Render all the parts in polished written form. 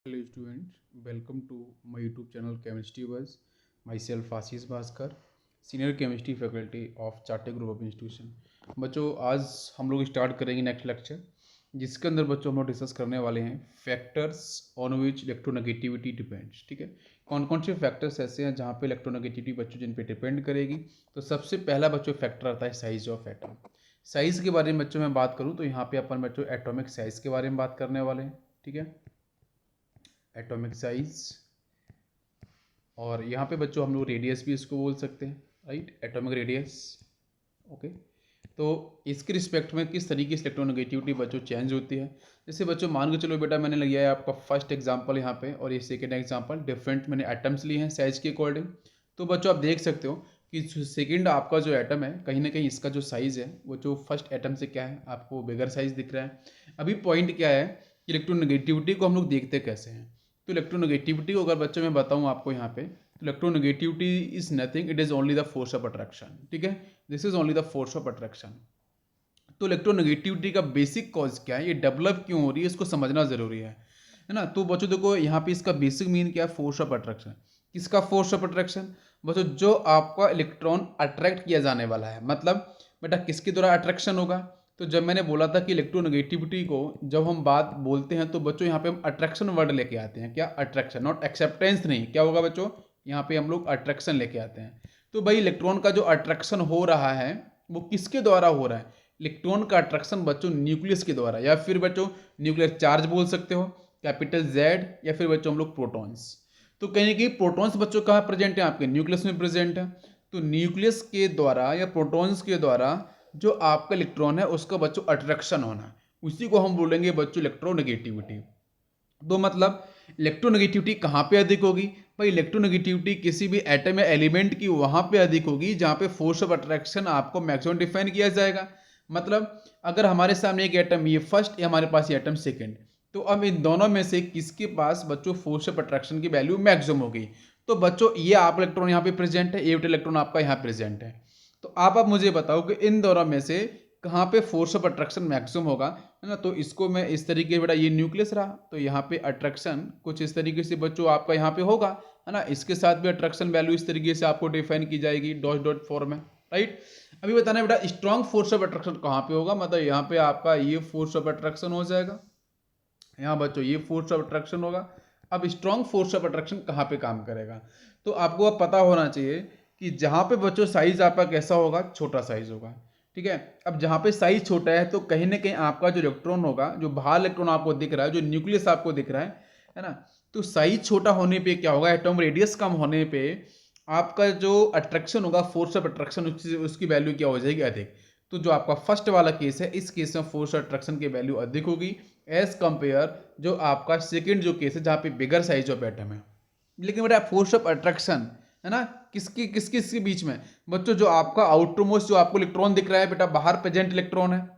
Hello students, welcome to my YouTube channel Chemistry Buzz. Myself Ashish Bhaskar, Senior Chemistry Faculty of Chartered Group of Institution. बच्चों आज हम लोग start करेंगे next lecture जिसके अंदर बच्चों हम लोग डिस्कस करने वाले हैं factors on which electronegativity depends. ठीक है, कौन कौन से फैक्टर्स ऐसे हैं जहाँ पे इलेक्ट्रोनेगेटिविटी बच्चों जिन पे डिपेंड करेगी। तो सबसे पहला बच्चों फैक्टर आता है साइज ऑफ एटम। साइज़ के बारे में बच्चों मैं बात करूँ तो यहाँ पे अपन बच्चों एटॉमिक साइज़ के बारे में बात करने वाले हैं। ठीक है, एटॉमिक साइज, और यहाँ पे बच्चों हम लोग रेडियस भी इसको बोल सकते हैं, राइट, एटॉमिक रेडियस। ओके, तो इसके रिस्पेक्ट में किस तरीके से इलेक्ट्रोनेगेटिविटी बच्चों चेंज होती है। जैसे बच्चों मान के चलो बेटा मैंने लिया है आपका फर्स्ट एग्जांपल यहाँ पे और ये सेकंड एग्जांपल, डिफरेंट मैंने एटम्स लिए हैं साइज के अकॉर्डिंग। तो बच्चों आप देख सकते हो कि सेकंड आपका जो एटम है कहीं ना कहीं इसका जो साइज़ है वो जो फर्स्ट एटम से क्या है आपको बिगर साइज दिख रहा है। अभी पॉइंट क्या है कि इलेक्ट्रोनेगेटिविटी को हम लोग देखते कैसे हैं। तो इलेक्ट्रोनेगेटिविटी को अगर बच्चों मैं बताऊं आपको यहाँ पे, तो electronegativity is nothing, it is only the force of attraction. ठीक है, this is only the force of attraction. तो इलेक्ट्रोनेगेटिविटी का बेसिक कॉज क्या है, ये डेवलप क्यों हो रही है, इसको समझना जरूरी है ना। तो बच्चों देखो यहाँ पे इसका बेसिक मीन क्या है, फोर्स ऑफ अट्रैक्शन। किसका फोर्स ऑफ अट्रैक्शन बच्चों, जो आपका इलेक्ट्रॉन अट्रैक्ट किया जाने वाला है। मतलब बेटा किसके द्वारा अट्रैक्शन होगा, तो जब मैंने बोला था कि इलेक्ट्रोनेगेटिविटी को जब हम बात बोलते हैं तो बच्चों यहाँ पे हम अट्रैक्शन वर्ड लेके आते हैं। क्या, अट्रैक्शन, नॉट एक्सेप्टेंस नहीं। क्या होगा बच्चों, यहाँ पे हम लोग अट्रैक्शन लेके आते हैं। तो भाई इलेक्ट्रॉन का जो अट्रैक्शन हो रहा है वो किसके द्वारा हो रहा है, इलेक्ट्रॉन का अट्रैक्शन बच्चों न्यूक्लियस के द्वारा, या फिर बच्चों न्यूक्लियर चार्ज बोल सकते हो, कैपिटल जेड, या फिर बच्चों हम लोग प्रोटॉन्स। तो कहीं ना कहीं प्रोटॉन्स बच्चों कहाँ प्रेजेंट है, आपके न्यूक्लियस में प्रेजेंट है। तो न्यूक्लियस के द्वारा या प्रोटॉन्स के द्वारा जो आपका इलेक्ट्रॉन है उसका बच्चों अट्रैक्शन होना, उसी को हम बोलेंगे बच्चों इलेक्ट्रोनेगेटिविटी। तो मतलब इलेक्ट्रोनेगेटिविटी कहाँ पे अधिक होगी भाई, इलेक्ट्रोनेगेटिविटी किसी भी एटम या एलिमेंट की वहाँ पे अधिक होगी जहाँ पे फोर्स ऑफ अट्रैक्शन आपको मैक्सिमम डिफाइन किया जाएगा। मतलब अगर हमारे सामने एक एटम ये फर्स्ट या हमारे पास ये एटम सेकेंड, तो अब इन दोनों में से किसके पास बच्चों फोर्स ऑफ अट्रैक्शन की वैल्यू मैक्सिमम होगी। तो बच्चों ये आप इलेक्ट्रॉन यहाँ पे प्रेजेंट है, ये इलेक्ट्रॉन आपका यहाँ प्रेजेंट है। तो आप अब मुझे बताओ कि इन दोनों में से कहाँ पे फोर्स ऑफ अट्रैक्शन मैक्सिमम होगा, है ना। तो इसको मैं इस तरीके से, बेटा ये न्यूक्लियस रहा तो यहाँ पे अट्रैक्शन कुछ इस तरीके से बच्चों आपका यहाँ पे होगा, है ना। इसके साथ भी अट्रैक्शन वैल्यू इस तरीके से आपको डिफाइन की जाएगी डॉट डॉट फॉर्म में, राइट। अभी बताना है बेटा स्ट्रॉन्ग फोर्स ऑफ अट्रैक्शन कहाँ पे होगा, मतलब यहाँ पे आपका ये फोर्स ऑफ अट्रैक्शन हो जाएगा, यहाँ बच्चों ये फोर्स ऑफ अट्रैक्शन होगा। अब स्ट्रॉन्ग फोर्स ऑफ अट्रैक्शन कहाँ पे काम करेगा, तो आपको अब पता होना चाहिए कि जहाँ पे बच्चों साइज आपका कैसा होगा, छोटा साइज होगा। ठीक है, अब जहाँ पे साइज छोटा है तो कहीं ना कहीं आपका जो इलेक्ट्रॉन होगा, जो बाहर इलेक्ट्रॉन आपको दिख रहा है, जो न्यूक्लियस आपको दिख रहा है ना। तो साइज छोटा होने पे क्या होगा, एटॉम रेडियस कम होने पे आपका जो अट्रैक्शन होगा, फोर्स ऑफ अट्रैक्शन, उसकी वैल्यू क्या हो जाएगी, अधिक। तो जो आपका फर्स्ट वाला केस है, इस केस में फोर्स ऑफ अट्रैक्शन की वैल्यू अधिक होगी एज कंपेयर जो आपका सेकंड जो केस है जहाँ पे बिगर साइज ऑफ एटम है। लेकिन बेटा फोर्स ऑफ अट्रैक्शन है ना किसकी किसके बीच में बच्चों, जो आपका आउटरमोस्ट जो आपको इलेक्ट्रॉन दिख रहा है बेटा, बाहर प्रेजेंट इलेक्ट्रॉन है,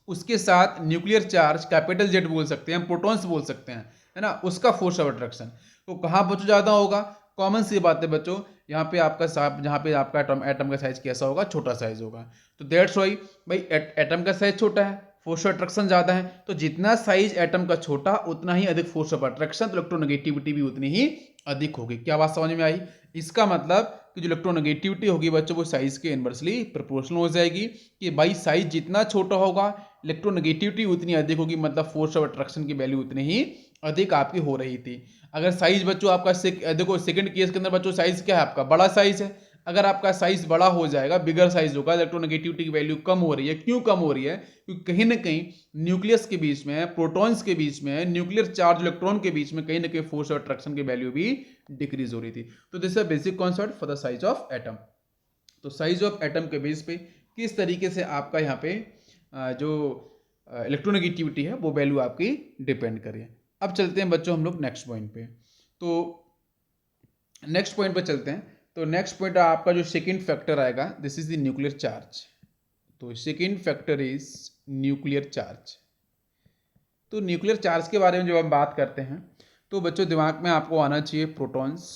उसके साथ न्यूक्लियर चार्ज कैपिटल जेड बोल सकते हैं, प्रोटॉन्स बोल सकते हैं, है ना, उसका फोर्स ऑफ अट्रैक्शन तो कहाँ बच्चों ज़्यादा होगा। कॉमन सी बात है बच्चों, यहाँ पे आपका जहाँ पे आपका एटम का साइज कैसा होगा, छोटा साइज होगा। तो दैट्स वाई भाई एटम का साइज छोटा है, फोर्स ऑफ अट्रैक्शन ज़्यादा है। तो जितना साइज एटम का छोटा उतना ही अधिक फोर्स ऑफ अट्रैक्शन, तो इलेक्ट्रोनेगेटिविटी भी उतनी ही अधिक होगी। क्या बात समझ में आई, इसका मतलब कि जो इलेक्ट्रोनेगेटिविटी होगी बच्चों वो साइज के इनवर्सली प्रोपोर्शनल हो जाएगी। कि भाई साइज जितना छोटा होगा इलेक्ट्रोनेगेटिविटी उतनी अधिक होगी, मतलब फोर्स ऑफ अट्रैक्शन की वैल्यू उतनी ही अधिक आपकी हो रही थी। अगर साइज बच्चों आपका देखो सेकंड केस के अंदर बच्चों साइज क्या है आपका, बड़ा साइज है। अगर आपका साइज बड़ा हो जाएगा, बिगर साइज होगा, इलेक्ट्रोनेगेटिविटी की वैल्यू कम हो रही है। क्यों कम हो रही है, क्योंकि कहीं ना कहीं न्यूक्लियस के बीच में, प्रोटॉन्स के बीच में, न्यूक्लियर चार्ज इलेक्ट्रॉन के बीच में कहीं ना कहीं फोर्स ऑफ अट्रैक्शन की वैल्यू भी डिक्रीज हो रही थी। तो this is basic concept for the size of atom. तो साइज ऑफ एटम के बेस पे किस तरीके से आपका यहाँ पे जो इलेक्ट्रोनेगेटिविटी है वो वैल्यू आपकी डिपेंड करिए। अब चलते हैं बच्चों हम लोग नेक्स्ट पॉइंट पे। तो नेक्स्ट पॉइंट पे चलते हैं। तो नेक्स्ट पॉइंट आपका जो सेकंड फैक्टर आएगा, this is the nuclear charge. तो second factor is nuclear charge. तो न्यूक्लियर चार्ज के बारे में जब हम बात करते हैं तो बच्चों दिमाग में आपको आना चाहिए प्रोटॉन्स,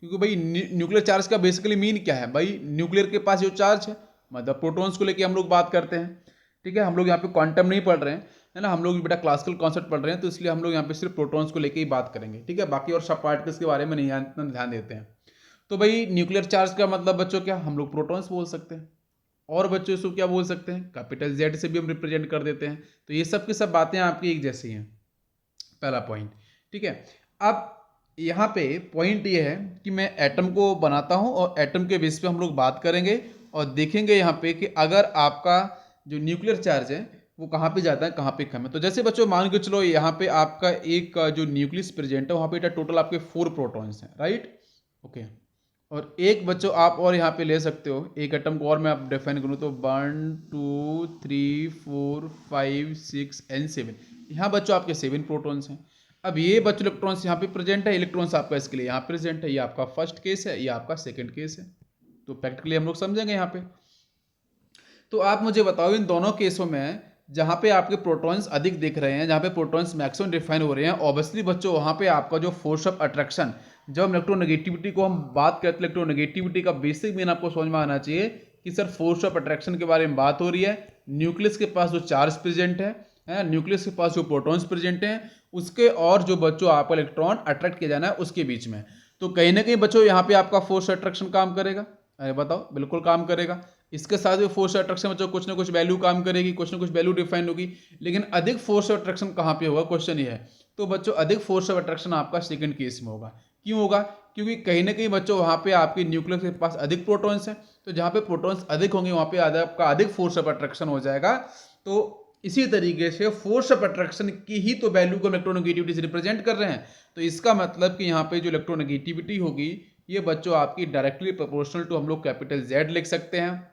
क्योंकि भाई न्यूक्लियर चार्ज का बेसिकली मीन क्या है भाई, न्यूक्लियर के पास जो चार्ज है, मतलब प्रोटॉन्स को लेके हम लोग बात करते हैं। ठीक है, हम लोग यहाँ पे क्वांटम नहीं पढ़ रहे हैं, है ना, हम लोग बेटा क्लासिकल कॉन्सेप्ट पढ़ रहे हैं, तो इसलिए हम लोग यहाँ पे सिर्फ प्रोटॉन्स को लेके ही बात करेंगे, ठीक है, बाकी और सब पार्टिकल्स के बारे में नहीं इतना ध्यान देते हैं। तो भाई न्यूक्लियर चार्ज का मतलब बच्चों क्या, हम लोग प्रोटॉन्स बोल सकते हैं, और बच्चों इसको क्या बोल सकते हैं, कैपिटल जेड से भी हम रिप्रेजेंट कर देते हैं। तो ये सब की सब बातें आपकी एक जैसी हैं, पहला पॉइंट, ठीक है। अब यहाँ पे पॉइंट ये है कि मैं एटम को बनाता हूँ और एटम के बेस पे हम लोग बात करेंगे और देखेंगे यहाँ पे कि अगर आपका जो न्यूक्लियर चार्ज है वो कहाँ पे जाता है, कहाँ पे कम है। तो जैसे बच्चों मान के चलो यहाँ पे आपका एक जो न्यूक्लियस प्रेजेंट है वहाँ पे टोटल आपके 4 प्रोटॉन्स हैं, राइट, ओके। और एक बच्चों आप और यहाँ पे ले सकते हो एक एटम को, और मैं आप डिफाइन करूँ तो 1 2 3 4 5 6 एंड 7, यहाँ बच्चों आपके 7 प्रोटॉन्स हैं। अब ये बच्चों इलेक्ट्रॉन्स यहाँ पे प्रेजेंट है, इलेक्ट्रॉन्स आपका इसके लिए यहाँ प्रेजेंट है, ये आपका फर्स्ट केस है, ये आपका सेकंड केस है। तो प्रैक्टिकली हम लोग समझेंगे यहाँ पे। तो आप मुझे बताओ इन दोनों केसों में जहाँ पे आपके प्रोटॉन्स अधिक दिख रहे हैं, जहाँ पे प्रोटॉन्स मैक्सिमम डिफाइन हो रहे हैं, ऑब्वियसली बच्चों वहाँ पे आपका जो फोर्स ऑफ अट्रैक्शन, जब हम इलेक्ट्रोनेगेटिविटी को हम बात करते हैं, इलेक्ट्रोनेगेटिविटी का बेसिक मीन आपको समझ में आना चाहिए कि सर फोर्स ऑफ अट्रैक्शन के बारे में बात हो रही है। न्यूक्लियस के पास जो चार्ज प्रेजेंट है, न्यूक्लियस के पास जो प्रोटॉन्स प्रेजेंट हैं, उसके और जो बच्चों आपका इलेक्ट्रॉन अट्रैक्ट किया जाना है उसके बीच में। तो कहीं ना कहीं बच्चों यहाँ पे आपका फोर्स अट्रैक्शन काम करेगा, अरे बताओ, बिल्कुल काम करेगा। इसके साथ भी फोर्स अट्रैक्शन बच्चों कुछ ना कुछ वैल्यू काम करेगी, कुछ ना कुछ वैल्यू डिफाइन होगी, लेकिन अधिक फोर्स ऑफ अट्रैक्शन कहाँ पे होगा, क्वेश्चन ये है। तो बच्चों अधिक फोर्स ऑफ अट्रैक्शन आपका सेकंड केस में होगा। क्यों होगा, क्योंकि कहीं ना कहीं बच्चों वहाँ पे आपके न्यूक्लियस के पास अधिक प्रोटॉन्स हैं, तो जहाँ पे प्रोटॉन्स अधिक होंगे वहाँ पे आपका अधिक फोर्स ऑफ अट्रैक्शन हो जाएगा। तो इसी तरीके से फोर्स ऑफ अट्रैक्शन की ही तो वैल्यू को इलेक्ट्रोनेगेटिविटी से रिप्रेजेंट कर रहे हैं। तो इसका मतलब कि यहाँ पे जो इलेक्ट्रोनेगेटिविटी होगी ये बच्चों आपकी डायरेक्टली प्रोपोर्शनल टू हम लोग कैपिटल जेड लिख सकते हैं,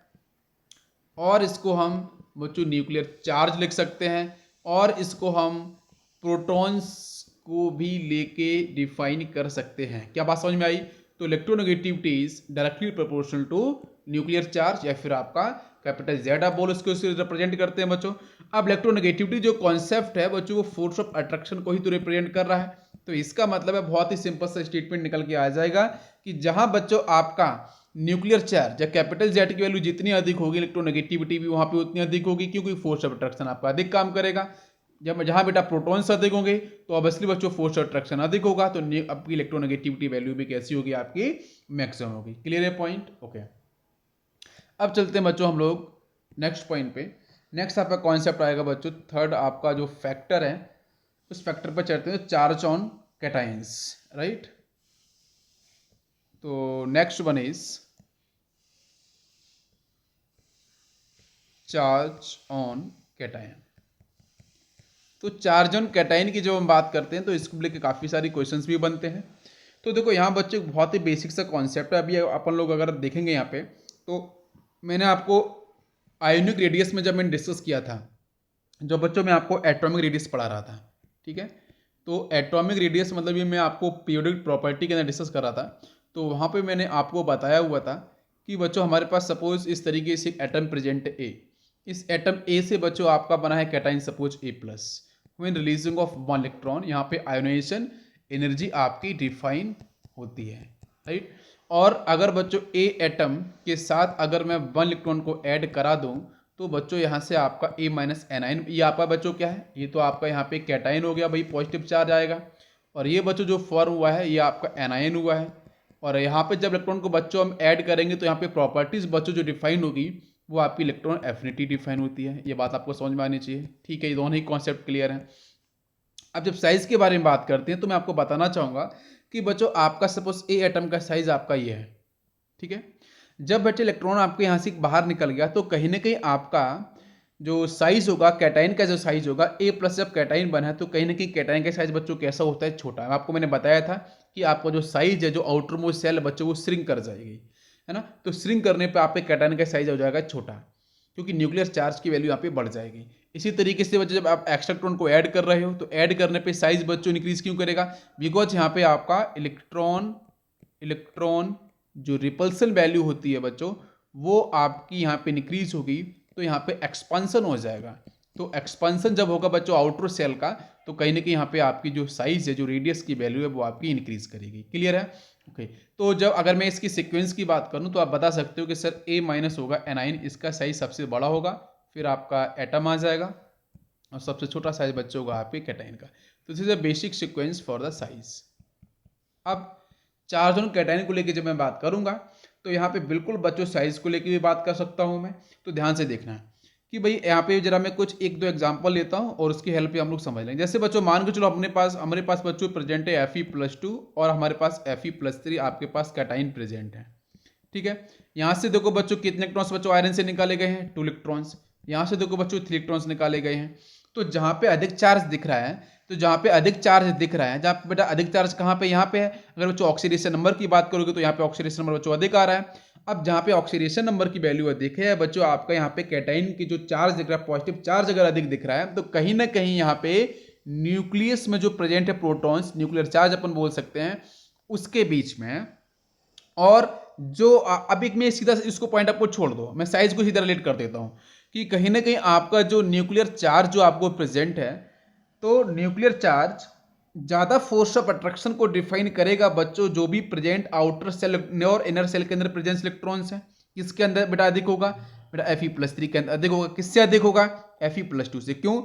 और इसको हम बच्चों न्यूक्लियर चार्ज लिख सकते हैं, और इसको हम प्रोटॉन्स को भी लेके डिफाइन कर सकते हैं। क्या बात समझ में आई? तो electronegativity is directly proportional to nuclear charge, या फिर आपका कैपिटल जेड आप बोलो, इसको रिप्रेजेंट करते हैं बच्चों। अब इलेक्ट्रोनेगेटिविटी जो कॉन्सेप्ट है बच्चों वो फोर्स ऑफ अट्रैक्शन को ही तो रिप्रेजेंट कर रहा है। तो इसका मतलब है बहुत ही सिंपल सा स्टेटमेंट निकल के आ जाएगा कि जहां बच्चों आपका न्यूक्लियर चार्ज या कैपिटल जेड की वैल्यू जितनी अधिक होगी, इलेक्ट्रोनेगेटिविटी भी वहां पे उतनी अधिक होगी, क्योंकि फोर्स ऑफ अट्रैक्शन आपका अधिक काम करेगा। जब जहां बेटा प्रोटॉन्स अधिक होंगे तो ऑब्वियसली बच्चों फोर्स ऑफ अट्रैक्शन अधिक होगा, तो आपकी इलेक्ट्रोनेगेटिविटी वैल्यू भी कैसी होगी, आपकी मैक्सिमम होगी। क्लियर है पॉइंट? ओके। अब चलते हैं बच्चों हम लोग नेक्स्ट पॉइंट पे। नेक्स्ट आपका कॉन्सेप्ट आएगा बच्चों, थर्ड आपका जो फैक्टर है उस फैक्टर पर चलते हैं, चार्ज ऑन कैटायंस, राइट। तो next one is charge on cation. तो चार्ज ऑन कैटायन की जब हम बात करते हैं तो इसको लेकर काफ़ी सारी क्वेश्चंस भी बनते हैं। तो देखो यहाँ बच्चे बहुत ही बेसिक सा कॉन्सेप्ट है। अभी अपन लोग अगर देखेंगे यहाँ पे, तो मैंने आपको आयोनिक रेडियस में जब मैंने डिस्कस किया था, जो बच्चों में आपको एटॉमिक रेडियस पढ़ा रहा था, ठीक है। तो एटॉमिक रेडियस मतलब ये मैं आपको पीरियोडिक प्रॉपर्टी के अंदर डिस्कस कर रहा था। तो वहाँ पे मैंने आपको बताया हुआ था कि बच्चों हमारे पास सपोज इस तरीके से एटम प्रेजेंट है ए, इस एटम ए से बच्चों आपका बना है cation suppose A plus, when releasing of one electron, यहाँ पे आयोनाइजेशन एनर्जी आपकी डिफाइन होती है, राइट। और अगर बच्चों ए एटम के साथ अगर मैं वन इलेक्ट्रॉन को ऐड करा दूं तो बच्चों यहाँ से आपका ए माइनस एनाइन, ये आपका बच्चों क्या है, ये तो आपका यहाँ पे कैटाइन हो गया भाई, पॉजिटिव चार्ज आएगा। और ये बच्चों जो फॉर्म हुआ है ये आपका एनाइन हुआ है। और यहाँ पे जब इलेक्ट्रॉन को बच्चों हम ऐड करेंगे तो यहाँ पे प्रॉपर्टीज बच्चों जो डिफाइन होगी वो आपकी इलेक्ट्रॉन एफिनिटी डिफाइन होती है। ये बात आपको समझ में आनी चाहिए, ठीक है। ये दोनों ही कॉन्सेप्ट क्लियर हैं। अब जब साइज के बारे में बात करते हैं तो मैं आपको बताना चाहूँगा कि बच्चों आपका सपोज ए एटम का साइज आपका ये है, ठीक है। जब बच्चे इलेक्ट्रॉन आपके यहाँ से बाहर निकल गया तो कहीं ना कहीं आपका जो साइज होगा, कैटाइन का जो साइज होगा, ए प्लस जब कैटाइन बना है तो कहीं ना कहीं कैटाइन का साइज बच्चों कैसा होता है, छोटा। आपको मैंने बताया था कि आपका जो साइज है, जो आउटर मोस्ट सेल बच्चों वो श्रिंक कर जाएगी, है ना। तो श्रिंक करने पे आपके कैटाइन का साइज हो जाएगा छोटा, क्योंकि न्यूक्लियर चार्ज की वैल्यू यहाँ पे बढ़ जाएगी। इसी तरीके से बच्चों जब आप एक्स्ट्रा इलेक्ट्रॉन को ऐड कर रहे हो तो ऐड करने पे साइज बच्चों इंक्रीज क्यों करेगा, बिकॉज यहाँ पे आपका इलेक्ट्रॉन जो रिपल्सन वैल्यू होती है बच्चों वो आपकी यहाँ पे इंक्रीज होगी, तो यहाँ पे एक्सपांसन हो जाएगा। तो एक्सपांसन जब होगा बच्चों आउटर सेल का, तो कहीं ना कहीं यहाँ पे आपकी जो साइज है, जो रेडियस की वैल्यू है वो आपकी इंक्रीज करेगी। क्लियर है? ओके। तो जब अगर मैं इसकी सीक्वेंस की बात करूँ तो आप बता सकते हो कि सर ए माइनस होगा एनाइन, इसका साइज सबसे बड़ा होगा, फिर आपका एटम आ जाएगा, और सबसे छोटा साइज बच्चों होगा आपके कैटाइन का। तो this is a basic sequence for the size. अब चार्ज ऑन कैटाइन को लेकर जब मैं बात करूंगा तो यहाँ पे बिल्कुल बच्चों साइज को लेकर भी बात कर सकता हूँ मैं। तो ध्यान से देखना है कि भाई यहाँ पे जरा मैं कुछ एक दो एग्जांपल लेता हूँ और उसकी हेल्प से हम लोग समझ लेंगे। जैसे बच्चों मान के चलो हमारे पास बच्चों प्रेजेंट है Fe+2 और हमारे पास Fe+3 आपके पास कैटाइन प्रेजेंट है। ठीक है, यहाँ से देखो बच्चों कितने इलेक्ट्रॉन्स बच्चों आयरन से निकाले गए हैं, 2 इलेक्ट्रॉन्स। यहाँ से देखो बच्चों 3 इलेक्ट्रॉन्स निकाले गए हैं। तो जहाँ पे अधिक चार्ज दिख रहा है, जहाँ पे बेटा अधिक चार्ज कहाँ पे, यहाँ पे है। अगर बच्चों ऑक्सीडेशन नंबर की बात करोगे तो यहाँ पे ऑक्सीडेशन नंबर बच्चों अधिक आ रहा है। अब जहाँ पे ऑक्सीडेशन नंबर की वैल्यू अधिक है बच्चों, आपका यहाँ पे कैटाइन की जो चार्ज दिख रहा है, पॉजिटिव चार्ज अगर अधिक दिख रहा है, तो कहीं ना कहीं यहाँ पे न्यूक्लियस में जो प्रेजेंट है प्रोटॉन्स, न्यूक्लियर चार्ज अपन बोल सकते हैं, उसके बीच में। और जो अभी मैं सीधा इसको पॉइंट आपको छोड़ दो, मैं साइज को सीधा रिलेट कर देता हूं कि कहीं ना कहीं आपका जो न्यूक्लियर चार्ज जो आपको प्रेजेंट है, तो न्यूक्लियर चार्ज ज्यादा फोर्स ऑफ अट्रैक्शन को डिफाइन करेगा बच्चों जो भी प्रेजेंट आउटर सेल और इनर सेल के अंदर प्रेजेंस इलेक्ट्रॉन्स हैं। किसके अंदर बेटा अधिक होगा, बेटा Fe+3 के अंदर अधिक होगा। किससे अधिक होगा, Fe+2 से। क्यों,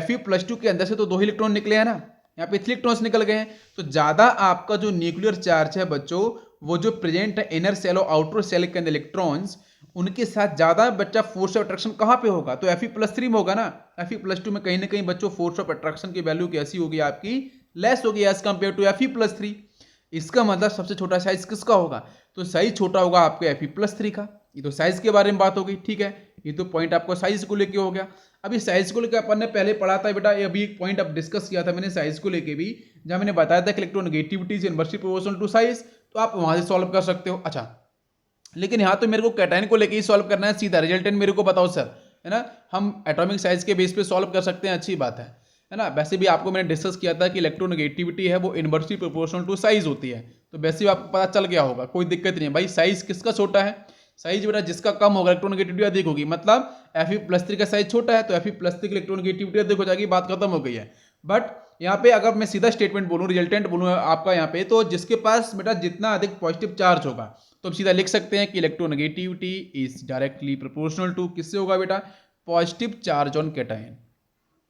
Fe+2 के अंदर से तो 2 ही इलेक्ट्रॉन निकले हैं ना, यहाँ पे 3 इलेक्ट्रॉन्स निकल गए हैं। तो ज्यादा आपका जो न्यूक्लियर चार्ज है बच्चों, वो जो प्रेजेंट है इनर सेल और आउटर सेल के अंदर इलेक्ट्रॉन्स, उनके साथ ज्यादा बच्चा फोर्स ऑफ अट्रैक्शन कहां पे होगा, तो Fe+3 में होगा ना। Fe+2 में कहीं ना कहीं बच्चों फोर्स ऑफ अट्रैक्शन की वैल्यू कैसी होगी आपकी, लेस होगी एज कंपेयर टू Fe+3। इसका मतलब सबसे छोटा साइज किसका होगा, तो साइज छोटा होगा आपके Fe+3 का। ये तो साइज के बारे में बात हो गई। ठीक है, ये तो पॉइंट आपको साइज को लेके हो गया। अभी साइज को लेकर अपन ने पहले पढ़ा था बेटा, ये अभी एक पॉइंट अब डिस्कस किया था मैंने साइज को लेके भी, जहां मैंने बताया था कि electronegativity is inversely proportional to size. तो आप वहां से सॉल्व कर सकते हो। अच्छा, लेकिन यहाँ तो मेरे को कैटाइन को लेके ही सॉल्व करना है, सीधा रिजल्टेंट मेरे को बताओ सर, है ना। हम एटॉमिक साइज के बेस पे सॉल्व कर सकते हैं, अच्छी बात है ना। वैसे भी आपको मैंने डिस्कस किया था कि इलेक्ट्रोनेगेटिविटी है वो इनवर्सली प्रोपोर्शनल टू साइज होती है, तो वैसे भी आपको पता चल गया होगा, कोई दिक्कत नहीं है भाई। साइज किसका छोटा है, साइज बेटा जिसका कम होगा इलेक्ट्रोनेगेटिविटी अधिक होगी। मतलब Fe+3 का साइज छोटा है तो Fe+3 की इलेक्ट्रोनेगेटिविटी अधिक हो जाएगी, बात खत्म हो गई है। बट यहाँ पे अगर मैं सीधा स्टेटमेंट बोलूँ, रिजल्टेंट बोलूँ आपका यहाँ पे, तो जिसके पास बेटा जितना अधिक पॉजिटिव चार्ज होगा, तो हम सीधा लिख सकते हैं कि electronegativity is directly proportional to, किससे होगा बेटा, positive charge on cation,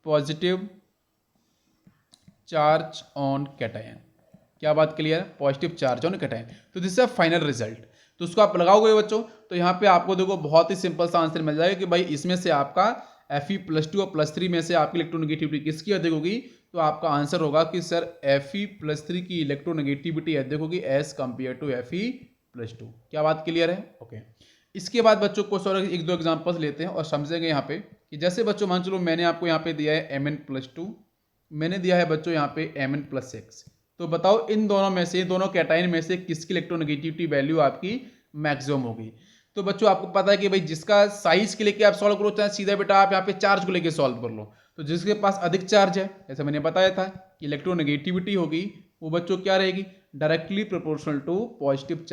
positive charge on cation. क्या बात क्लियर है, पॉजिटिव चार्ज ऑन कैटायन। तो दिस इज फाइनल रिजल्ट। तो उसको आप लगाओगे बच्चों, तो यहाँ पे आपको देखो बहुत ही सिंपल सा आंसर मिल जाएगा कि भाई इसमें से आपका Fe+2 और +3 में से आपकी इलेक्ट्रोनेगेटिविटी किसकी अधिक होगी। तो आपका आंसर होगा कि सर Fe+3 की इलेक्ट्रोनेगेटिविटी अधिक होगी एज कंपेयर टू Fe+2। क्या बात क्लियर है, ओके। इसके बाद बच्चों को सर एक दो एग्जांपल्स लेते हैं और समझेंगे यहाँ पे कि जैसे बच्चों मान चलो मैंने आपको यहाँ पे दिया है Mn+2, मैंने दिया है बच्चों यहाँ पे Mn+6। तो बताओ इन दोनों में से, दोनों कैटाइन में से किसकी इलेक्ट्रोनेगेटिविटी वैल्यू आपकी मैक्सिमम होगी। तो बच्चों आपको पता है कि भाई जिसका साइज के लेके आप सॉल्व करो, चाहे सीधा बेटा आप यहाँ पे चार्ज को लेके सॉल्व कर लो। तो जिसके पास अधिक चार्ज है, जैसे मैंने बताया था कि इलेक्ट्रोनेगेटिविटी होगी वो बच्चों क्या रहेगी, directly proportional to positive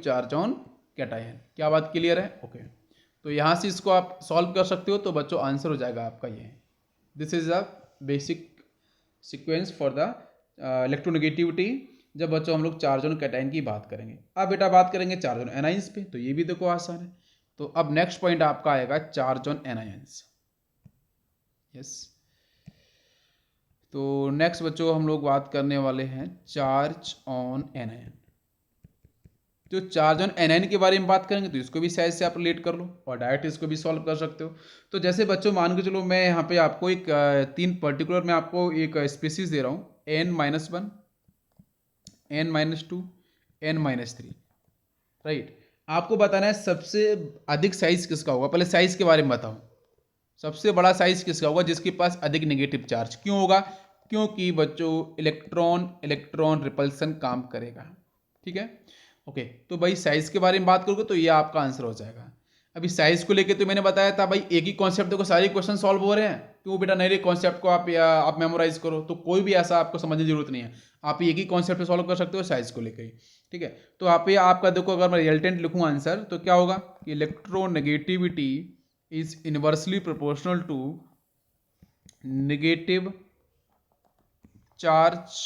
charge on cation. क्या बात क्लियर है, ओके। तो यहाँ से इसको आप सॉल्व कर सकते हो, तो बच्चों आंसर हो जाएगा आपका ये। This is a basic sequence for the electronegativity जब बच्चों हम लोग चार्ज ऑन कैटायन की बात करेंगे। अब बेटा बात करेंगे चार्ज ऑन एनाइंस पे, तो ये भी देखो आसान है। तो अब नेक्स्ट पॉइंट आपका आएगा चार्ज ऑन एनायंस। यस, तो नेक्स्ट बच्चों हम लोग बात करने वाले हैं चार्ज ऑन एनायन। जो चार्ज ऑन एनायन के बारे में बात करेंगे तो इसको भी साइज से आप रिलेट कर लो और डायरेक्ट इसको भी सॉल्व कर सकते हो। तो जैसे बच्चों मान के चलो मैं यहाँ पे आपको एक तीन पर्टिकुलर मैं आपको एक स्पीसीज दे रहा हूँ, N-1, N-2, N-3, राइट। आपको बताना है सबसे अधिक साइज किसका होगा। पहले साइज के बारे में बताओ, सबसे बड़ा साइज किसका होगा, जिसके पास अधिक नेगेटिव चार्ज। क्यों होगा, क्योंकि बच्चों इलेक्ट्रॉन रिपल्सन काम करेगा। ठीक है, ओके। तो भाई साइज के बारे में बात करोगे तो ये आपका आंसर हो जाएगा। अभी साइज को लेके तो मैंने बताया था भाई एक ही कॉन्सेप्ट देखो सारे क्वेश्चन सॉल्व हो रहे हैं, क्यों बेटा नए कॉन्सेप्ट को आप मेमोराइज करो, तो कोई भी ऐसा आपको समझने की जरूरत नहीं है, आप एक ही कॉन्सेप्ट सॉल्व कर सकते हो साइज को लेकर ही। ठीक है, तो आप ये आपका देखो अगर मैं रिजल्टेंट लिखूँ आंसर तो क्या होगा कि electronegativity is inversely proportional to negative charge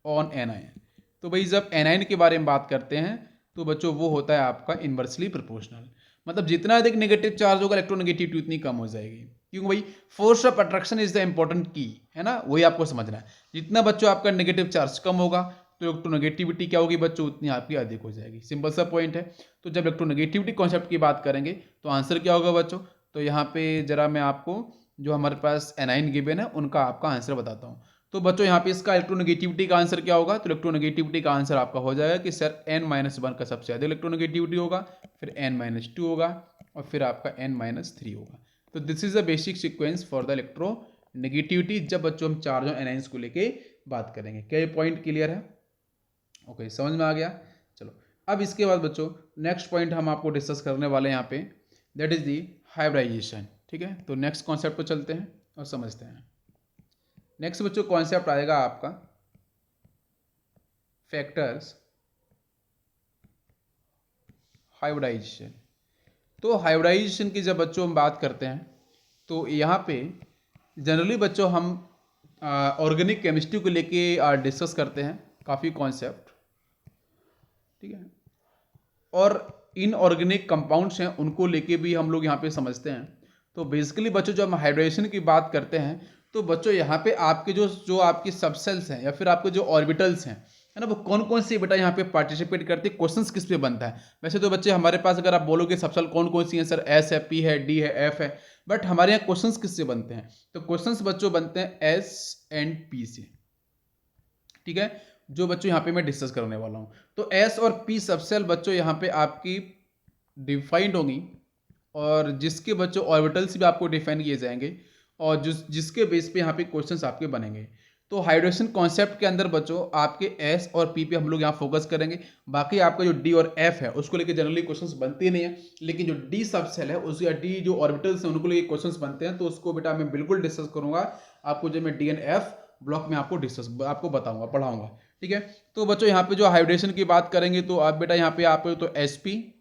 on anion. तो भाई जब एनायन के बारे में बात करते हैं तो बच्चों वो होता है आपका इनवर्सली प्रोपोर्शनल। मतलब जितना अधिक नेगेटिव चार्ज होगा इलेक्ट्रोनेगेटिविटी उतनी कम हो जाएगी, क्योंकि भाई force of attraction is the important की, है ना, वही आपको समझना है। जितना बच्चों आपका नेगेटिव चार्ज कम होगा तो इलेक्ट्रोनेगेटिविटी क्या होगी बच्चों, उतनी आपकी अधिक हो जाएगी। सिंपल सा पॉइंट है। तो जब इलेक्ट्रोनेगेटिविटी कॉन्सेप्ट की बात करेंगे तो आंसर क्या होगा बच्चों, तो यहाँ पे जरा मैं आपको जो हमारे पास एनाइन गिवन है उनका आपका आंसर बताता हूँ। तो बच्चों यहाँ पे इसका इलेक्ट्रोनेगेटिविटी का आंसर क्या होगा, तो इलेक्ट्रोनेगेटिविटी का आंसर आपका हो जाएगा कि सर n-1 का सबसे अधिक इलेक्ट्रोनेगेटिविटी होगा, फिर n-2 होगा और फिर आपका n-3 होगा। तो this is the basic sequence for the electronegativity जब बच्चों हम चार्ज और एनाइंस को लेके बात करेंगे। क्या ये पॉइंट क्लियर है? ओके, समझ में आ गया। चलो अब इसके बाद बच्चों नेक्स्ट पॉइंट हम आपको डिस्कस करने वाले हैं यहाँ पे, दैट इज दी हाइब्रिडाइजेशन। ठीक है, तो नेक्स्ट कॉन्सेप्ट को चलते हैं और समझते हैं। नेक्स्ट बच्चों कॉन्सेप्ट आएगा आपका फैक्टर्स हाइब्रिडाइजेशन। तो हाइब्रिडाइजेशन की जब बच्चों हम बात करते हैं तो यहाँ पे जनरली बच्चों हम ऑर्गेनिक केमिस्ट्री को लेके डिस्कस करते हैं काफ़ी कॉन्सेप्ट, ठीक है, और इनऑर्गेनिक कंपाउंड्स हैं उनको लेके भी हम लोग यहाँ पे समझते हैं। तो बेसिकली बच्चों जब हम हाइड्रेशन की बात करते हैं तो बच्चों यहाँ पे आपके जो आपकी सबसेल्स हैं या फिर आपके जो ऑर्बिटल्स हैं, है ना, वो कौन कौन सी बेटा यहाँ पे पार्टिसिपेट करते हैं, क्वेश्चंस किस पे बनता है। वैसे तो बच्चे हमारे पास अगर आप बोलोगे सबसेल कौन कौन सी हैं, सर एस है, पी है, डी है, एफ है, बट हमारे यहाँ क्वेश्चंस किससे बनते हैं, तो क्वेश्चंस बच्चों बनते हैं एस एंड पी से। ठीक है, जो बच्चों यहाँ पे मैं डिस्कस करने वाला हूँ। तो एस और पी सबसेल बच्चों यहाँ पे आपकी डिफाइंड होंगी और जिसके बच्चों ऑर्बिटल्स भी आपको डिफाइन किए जाएंगे और जिसके बेस पे यहाँ पे क्वेश्चंस आपके बनेंगे। तो हाइड्रेशन कॉन्सेप्ट के अंदर बच्चों आपके एस और पी पे हम लोग यहाँ फोकस करेंगे। बाकी आपका जो डी और एफ है उसको लेके जनरली क्वेश्चंस बनते नहीं है, लेकिन जो डी सबसेल है उस या डी जो ऑर्बिटल्स हैं उनको लेके क्वेश्चंस बनते हैं, तो उसको बेटा मैं बिल्कुल डिस्कस करूंगा आपको जब मैं डी एंड एफ ब्लॉक में आपको बताऊंगा, पढ़ाऊंगा। ठीक है, तो बच्चों यहाँ पे जो हाइड्रेशन की बात करेंगे तो आप बेटा यहाँ पे आप तो एसपी,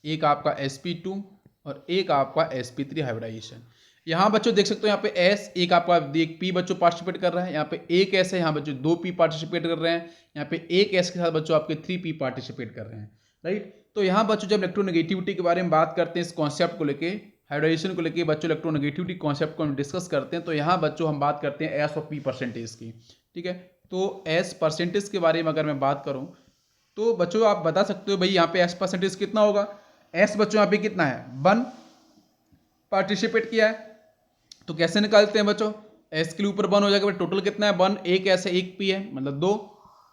एक आपका sp2 और एक आपका sp3 हाइब्रिडाइजेशन। यहाँ बच्चों देख सकते हो यहाँ पे S एक आपका एक P बच्चों पार्टिसिपेट कर रहा है, यहाँ पे एक S है, यहाँ बच्चों 2 P पार्टिसिपेट कर रहे हैं, यहाँ पे एक S के साथ बच्चों आपके 3 P पार्टिसिपेट कर रहे हैं, राइट। तो यहाँ बच्चों जब इलेक्ट्रोनेगेटिविटी के बारे में बात करते हैं, इस कॉन्सेप्ट को लेके, हाइब्रिडाइजेशन को लेके बच्चों इलेक्ट्रोनेगेटिविटी कॉन्सेप्ट को हम डिस्कस करते हैं, तो यहाँ बच्चों हम बात करते हैं S और P परसेंटेज की। ठीक है, तो S परसेंटेज के बारे में अगर मैं बात करूँ तो बच्चों आप बता सकते हो भाई यहाँ पे S परसेंटेज कितना होगा। एस बच्चों यहाँ पे कितना है, 1 पार्टिसिपेट किया है, तो कैसे निकालते हैं बच्चों, एस के ऊपर 1 हो जाएगा, टोटल कितना है 1, एक एस है एक पी है मतलब 2,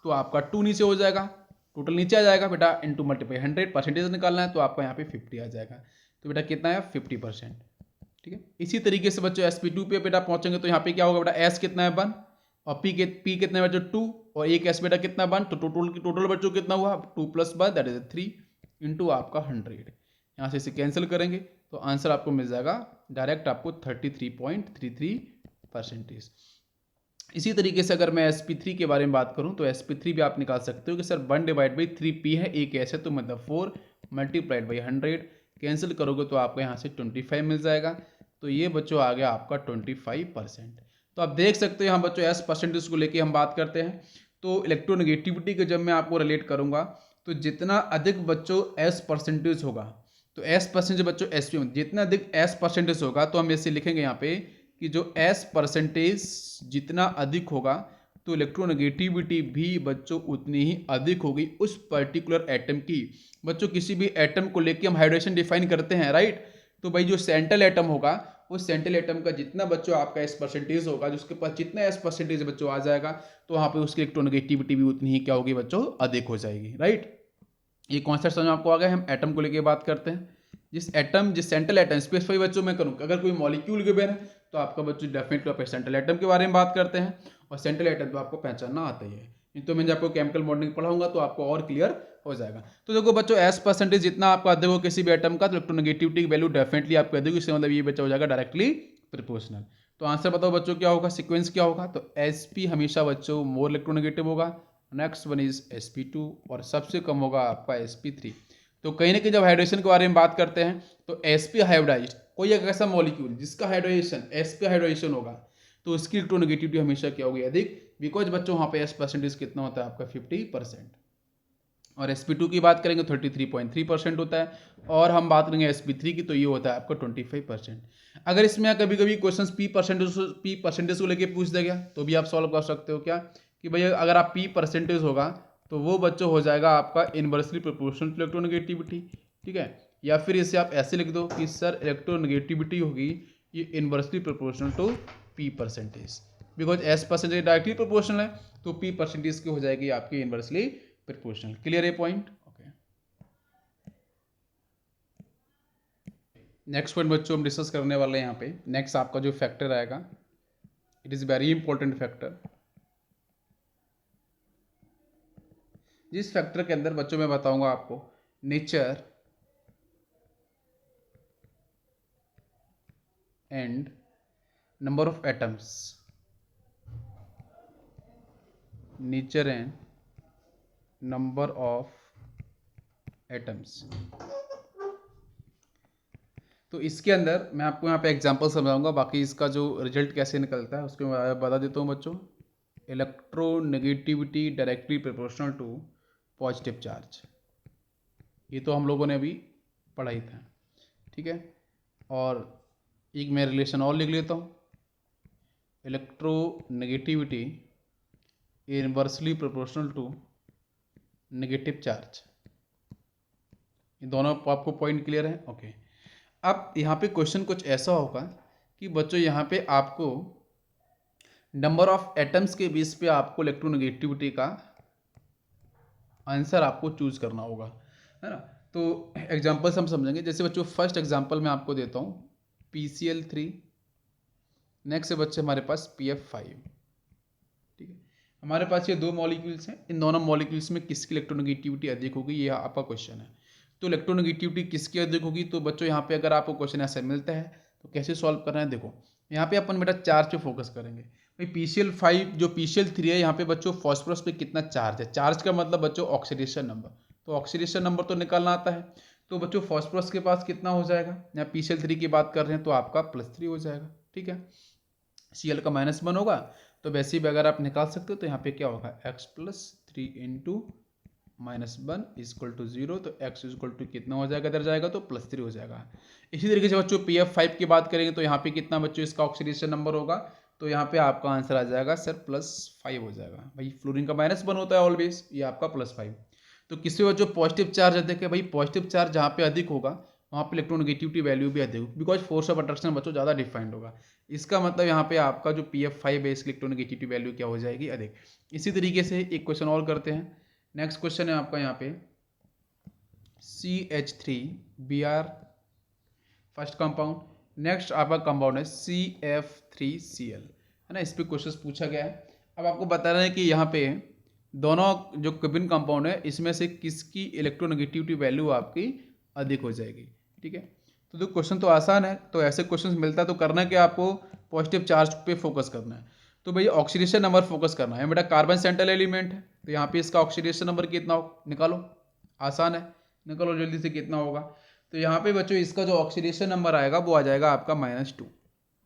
तो आपका 2 नीचे हो जाएगा, टोटल नीचे आ जाएगा बेटा, इंटू मल्टीप्लाई 100 परसेंटेज निकालना है तो आपका यहाँ पे 50 आ जाएगा, तो बेटा कितना है 50%। ठीक है, इसी तरीके से बच्चों sp2 पे बेटा पहुंचेंगे तो यहाँ पे क्या होगा बेटा, एस कितना है 1 और पी कितना है बच्चों 2 और एक एस बेटा कितना 1, तो टोटल बच्चों कितना हुआ 2 + 1 दैट इज 3 इंटू आपका 100। यहाँ से इसे कैंसिल करेंगे तो आंसर आपको मिल जाएगा डायरेक्ट आपको 33.33%। इसी तरीके से अगर मैं sp3 के बारे में बात करूँ तो sp3 भी आप निकाल सकते हो कि सर 1/3p है, एक ऐसे तो मतलब 4 × 100 कैंसिल करोगे तो आपको यहाँ से 25 मिल जाएगा, तो ये बच्चों आ गया आपका 25%। तो आप देख सकते हो यहाँ बच्चों एस परसेंटेज को लेके हम बात करते हैं, तो इलेक्ट्रोनेगेटिविटी को जब मैं आपको रिलेट करूँगा तो जितना अधिक बच्चों एस परसेंटेज होगा, तो एस परसेंटेज बच्चों एस पी जितना अधिक एस परसेंटेज होगा तो हम ऐसे लिखेंगे यहाँ पे कि जो एस परसेंटेज जितना अधिक होगा तो इलेक्ट्रोनेगेटिविटी भी बच्चों उतनी ही अधिक होगी उस पर्टिकुलर एटम की। बच्चों किसी भी एटम को लेके हम हाइड्रेशन डिफाइन करते हैं, राइट। तो भाई जो सेंट्रल एटम होगा उस सेंट्रल एटम का जितना बच्चों आपका एस परसेंटेज होगा, जिसके पास जितना एस परसेंटेज बच्चों आ जाएगा तो वहाँ पे उसकी इलेक्ट्रोनेगेटिविटी भी उतनी ही क्या होगी बच्चों, अधिक हो जाएगी, राइट। ये कॉन्सेप्ट समझ में आपको आ गया। हम एटम को लेके बात करते हैं, जिस सेंट्रल एटम स्पेसिफाई बच्चों में करूँ अगर कोई मॉलिक्यूल गिवन है तो आपका बच्चों डेफिनेटली आप सेंट्रल एटम के बारे में बात करते हैं और सेंट्रल एटम तो आपको पहचानना आता ही है, नहीं तो मैं आपको केमिकल मॉडलिंग पढ़ाऊंगा तो आपको और क्लियर हो जाएगा। तो देखो बच्चों एस परसेंटेज जितना आपका अधिक हो किसी भी एटम का तो इलेक्ट्रोनेगेटिविटी की वैल्यू डेफिनेटली आपको अधिक, इससे मतलब ये बच्चा हो जाएगा डायरेक्टली प्रोपोर्शनल। तो आंसर बताओ बच्चों क्या होगा, सीक्वेंस क्या होगा, तो sp हमेशा बच्चों मोर इलेक्ट्रोनेगेटिव होगा, नेक्स्ट वन इज sp2 और सबसे कम होगा आपका sp3। तो कहीं ना कहीं जब हाइड्रेशन के बारे में बात करते हैं तो sp हाइब्रिडाइज्ड कोई एक ऐसा मॉलिक्यूल जिसका हाइड्रेशन sp हाइड्रेशन होगा तो उसकी इलेक्ट्रोनेगेटिविटी हमेशा क्या होगी, अधिक, बिकॉज बच्चों वहाँ पे s परसेंटेज कितना होता है आपका 50%। और sp2 की बात करेंगे 33.3% होता है, और हम बात करेंगे sp3 की तो ये होता है आपका 25%। अगर इसमें कभी कभी क्वेश्चन पी परसेंटेज को लेके पूछ दिया गया तो भी आप सॉल्व कर सकते हो। क्या कि भैया अगर आप पी परसेंटेज होगा तो वो बच्चों हो जाएगा आपका इन्वर्सली प्रोपोर्शनल टू इलेक्ट्रोनेगेटिविटी, ठीक है। या फिर इसे आप ऐसे लिख दो कि सर इलेक्ट्रोनेगेटिविटी होगी ये inversely proportional to P percentage, because S percentage directly proportional है तो पी परसेंटेज की हो जाएगी आपकी इन्वर्सली प्रोपोर्शनल। क्लियर है पॉइंट? ओके, नेक्स्ट पॉइंट बच्चों हम डिस्कस करने वाले हैं यहाँ पे। नेक्स्ट आपका जो फैक्टर आएगा, it is very important factor. जिस फैक्टर के अंदर बच्चों मैं बताऊंगा आपको nature and number of atoms, nature and number of atoms. तो इसके अंदर मैं आपको यहाँ पे एग्जांपल समझाऊंगा, बाकी इसका जो रिजल्ट कैसे निकलता है उसको मैं बता देता हूँ बच्चों। Electronegativity directly proportional to positive charge, ये तो हम लोगों ने अभी पढ़ा ही था, ठीक है। और एक मैं रिलेशन और लिख लेता हूँ, electronegativity inversely proportional to negative charge. ये दोनों आपको पॉइंट क्लियर है? ओके। अब यहाँ पे क्वेश्चन कुछ ऐसा होगा कि बच्चों यहाँ पे आपको नंबर ऑफ एटम्स के बेस पे आपको इलेक्ट्रोनेगेटिविटी का आंसर आपको चूज करना होगा, है ना। तो एग्जांपल्स हम समझेंगे। जैसे बच्चों फर्स्ट एग्जांपल मैं आपको देता हूँ PCl3, नेक्स्ट है बच्चे हमारे पास PF5, ठीक है। हमारे पास ये दो मॉलिक्यूल्स हैं, इन दोनों मॉलिक्यूल्स में किसकी इलेक्ट्रोनेगेटिविटी अधिक होगी, ये आपका क्वेश्चन है। तो इलेक्ट्रोनेगेटिविटी किसकी अधिक होगी, तो बच्चों यहाँ पे अगर आपको क्वेश्चन ऐसा मिलता है तो कैसे सॉल्व करना है, देखो यहाँ पे अपन बेटा चार्ज पे फोकस करेंगे। भाई PCl5 जो PCl3 है, यहाँ पे बच्चों फॉस्फोरस पे कितना चार्ज है, चार्ज का मतलब बच्चों ऑक्सीडेशन नंबर, तो ऑक्सीडेशन नंबर तो निकालना आता है। तो बच्चों फॉस्फोरस के पास कितना हो जाएगा, यहाँ PCl3 की बात कर रहे हैं तो आपका +3 हो जाएगा, ठीक है। Cl का -1 होगा तो वैसे भी अगर आप निकाल सकते हो तो यहाँ पे क्या होगा x+3 इंटू -1 इक्वल टू 0, तो x इक्वल टू कितना हो जाएगा, इधर जाएगा तो +3 हो जाएगा। इसी तरीके से बच्चों PF5 की बात करेंगे तो यहाँ पे कितना बच्चों इसका ऑक्सीडेशन नंबर होगा, तो यहाँ पे आपका आंसर आ जाएगा सर +5 हो जाएगा। भाई फ्लोरीन का -1 होता है ऑलवेज, ये आपका +5। तो किसी बच्चों पॉजिटिव चार्ज अधिक है, भाई पॉजिटिव चार्ज जहाँ पे अधिक होगा वहाँ पे इलेक्ट्रोनेगेटिविटी वैल्यू भी अधिक होगी, बिकॉज फोर्स ऑफ अट्रैक्शन बच्चों ज़्यादा डिफाइंड होगा। इसका मतलब यहाँ पे आपका जो PF5 है इसकी इलेक्ट्रोनेगेटिविटी वैल्यू क्या हो जाएगी, अधिक। इसी तरीके से एक क्वेश्चन और करते हैं। नेक्स्ट क्वेश्चन है आपका यहाँ पे CH3Br फर्स्ट कंपाउंड, नेक्स्ट आपका कंपाउंड है CF3Cl, है ना। इस पर क्वेश्चन पूछा गया है। अब आपको बता रहे हैं कि यहाँ पे दोनों जो विभिन्न कंपाउंड है इसमें से किसकी इलेक्ट्रोनेगेटिविटी वैल्यू आपकी अधिक हो जाएगी, ठीक है। तो क्वेश्चन तो आसान है, तो ऐसे क्वेश्चन मिलता है तो करना क्या, आपको पॉजिटिव चार्ज पे फोकस करना है। तो भैया ऑक्सीडेशन नंबर फोकस करना है, बेटा कार्बन सेंट्रल एलिमेंट है तो यहाँ पे इसका ऑक्सीडेशन नंबर कितना हो निकालो, आसान है, निकालो जल्दी से कितना होगा। तो यहाँ पे बच्चों इसका जो ऑक्सीडेशन नंबर आएगा वो आ जाएगा आपका -2,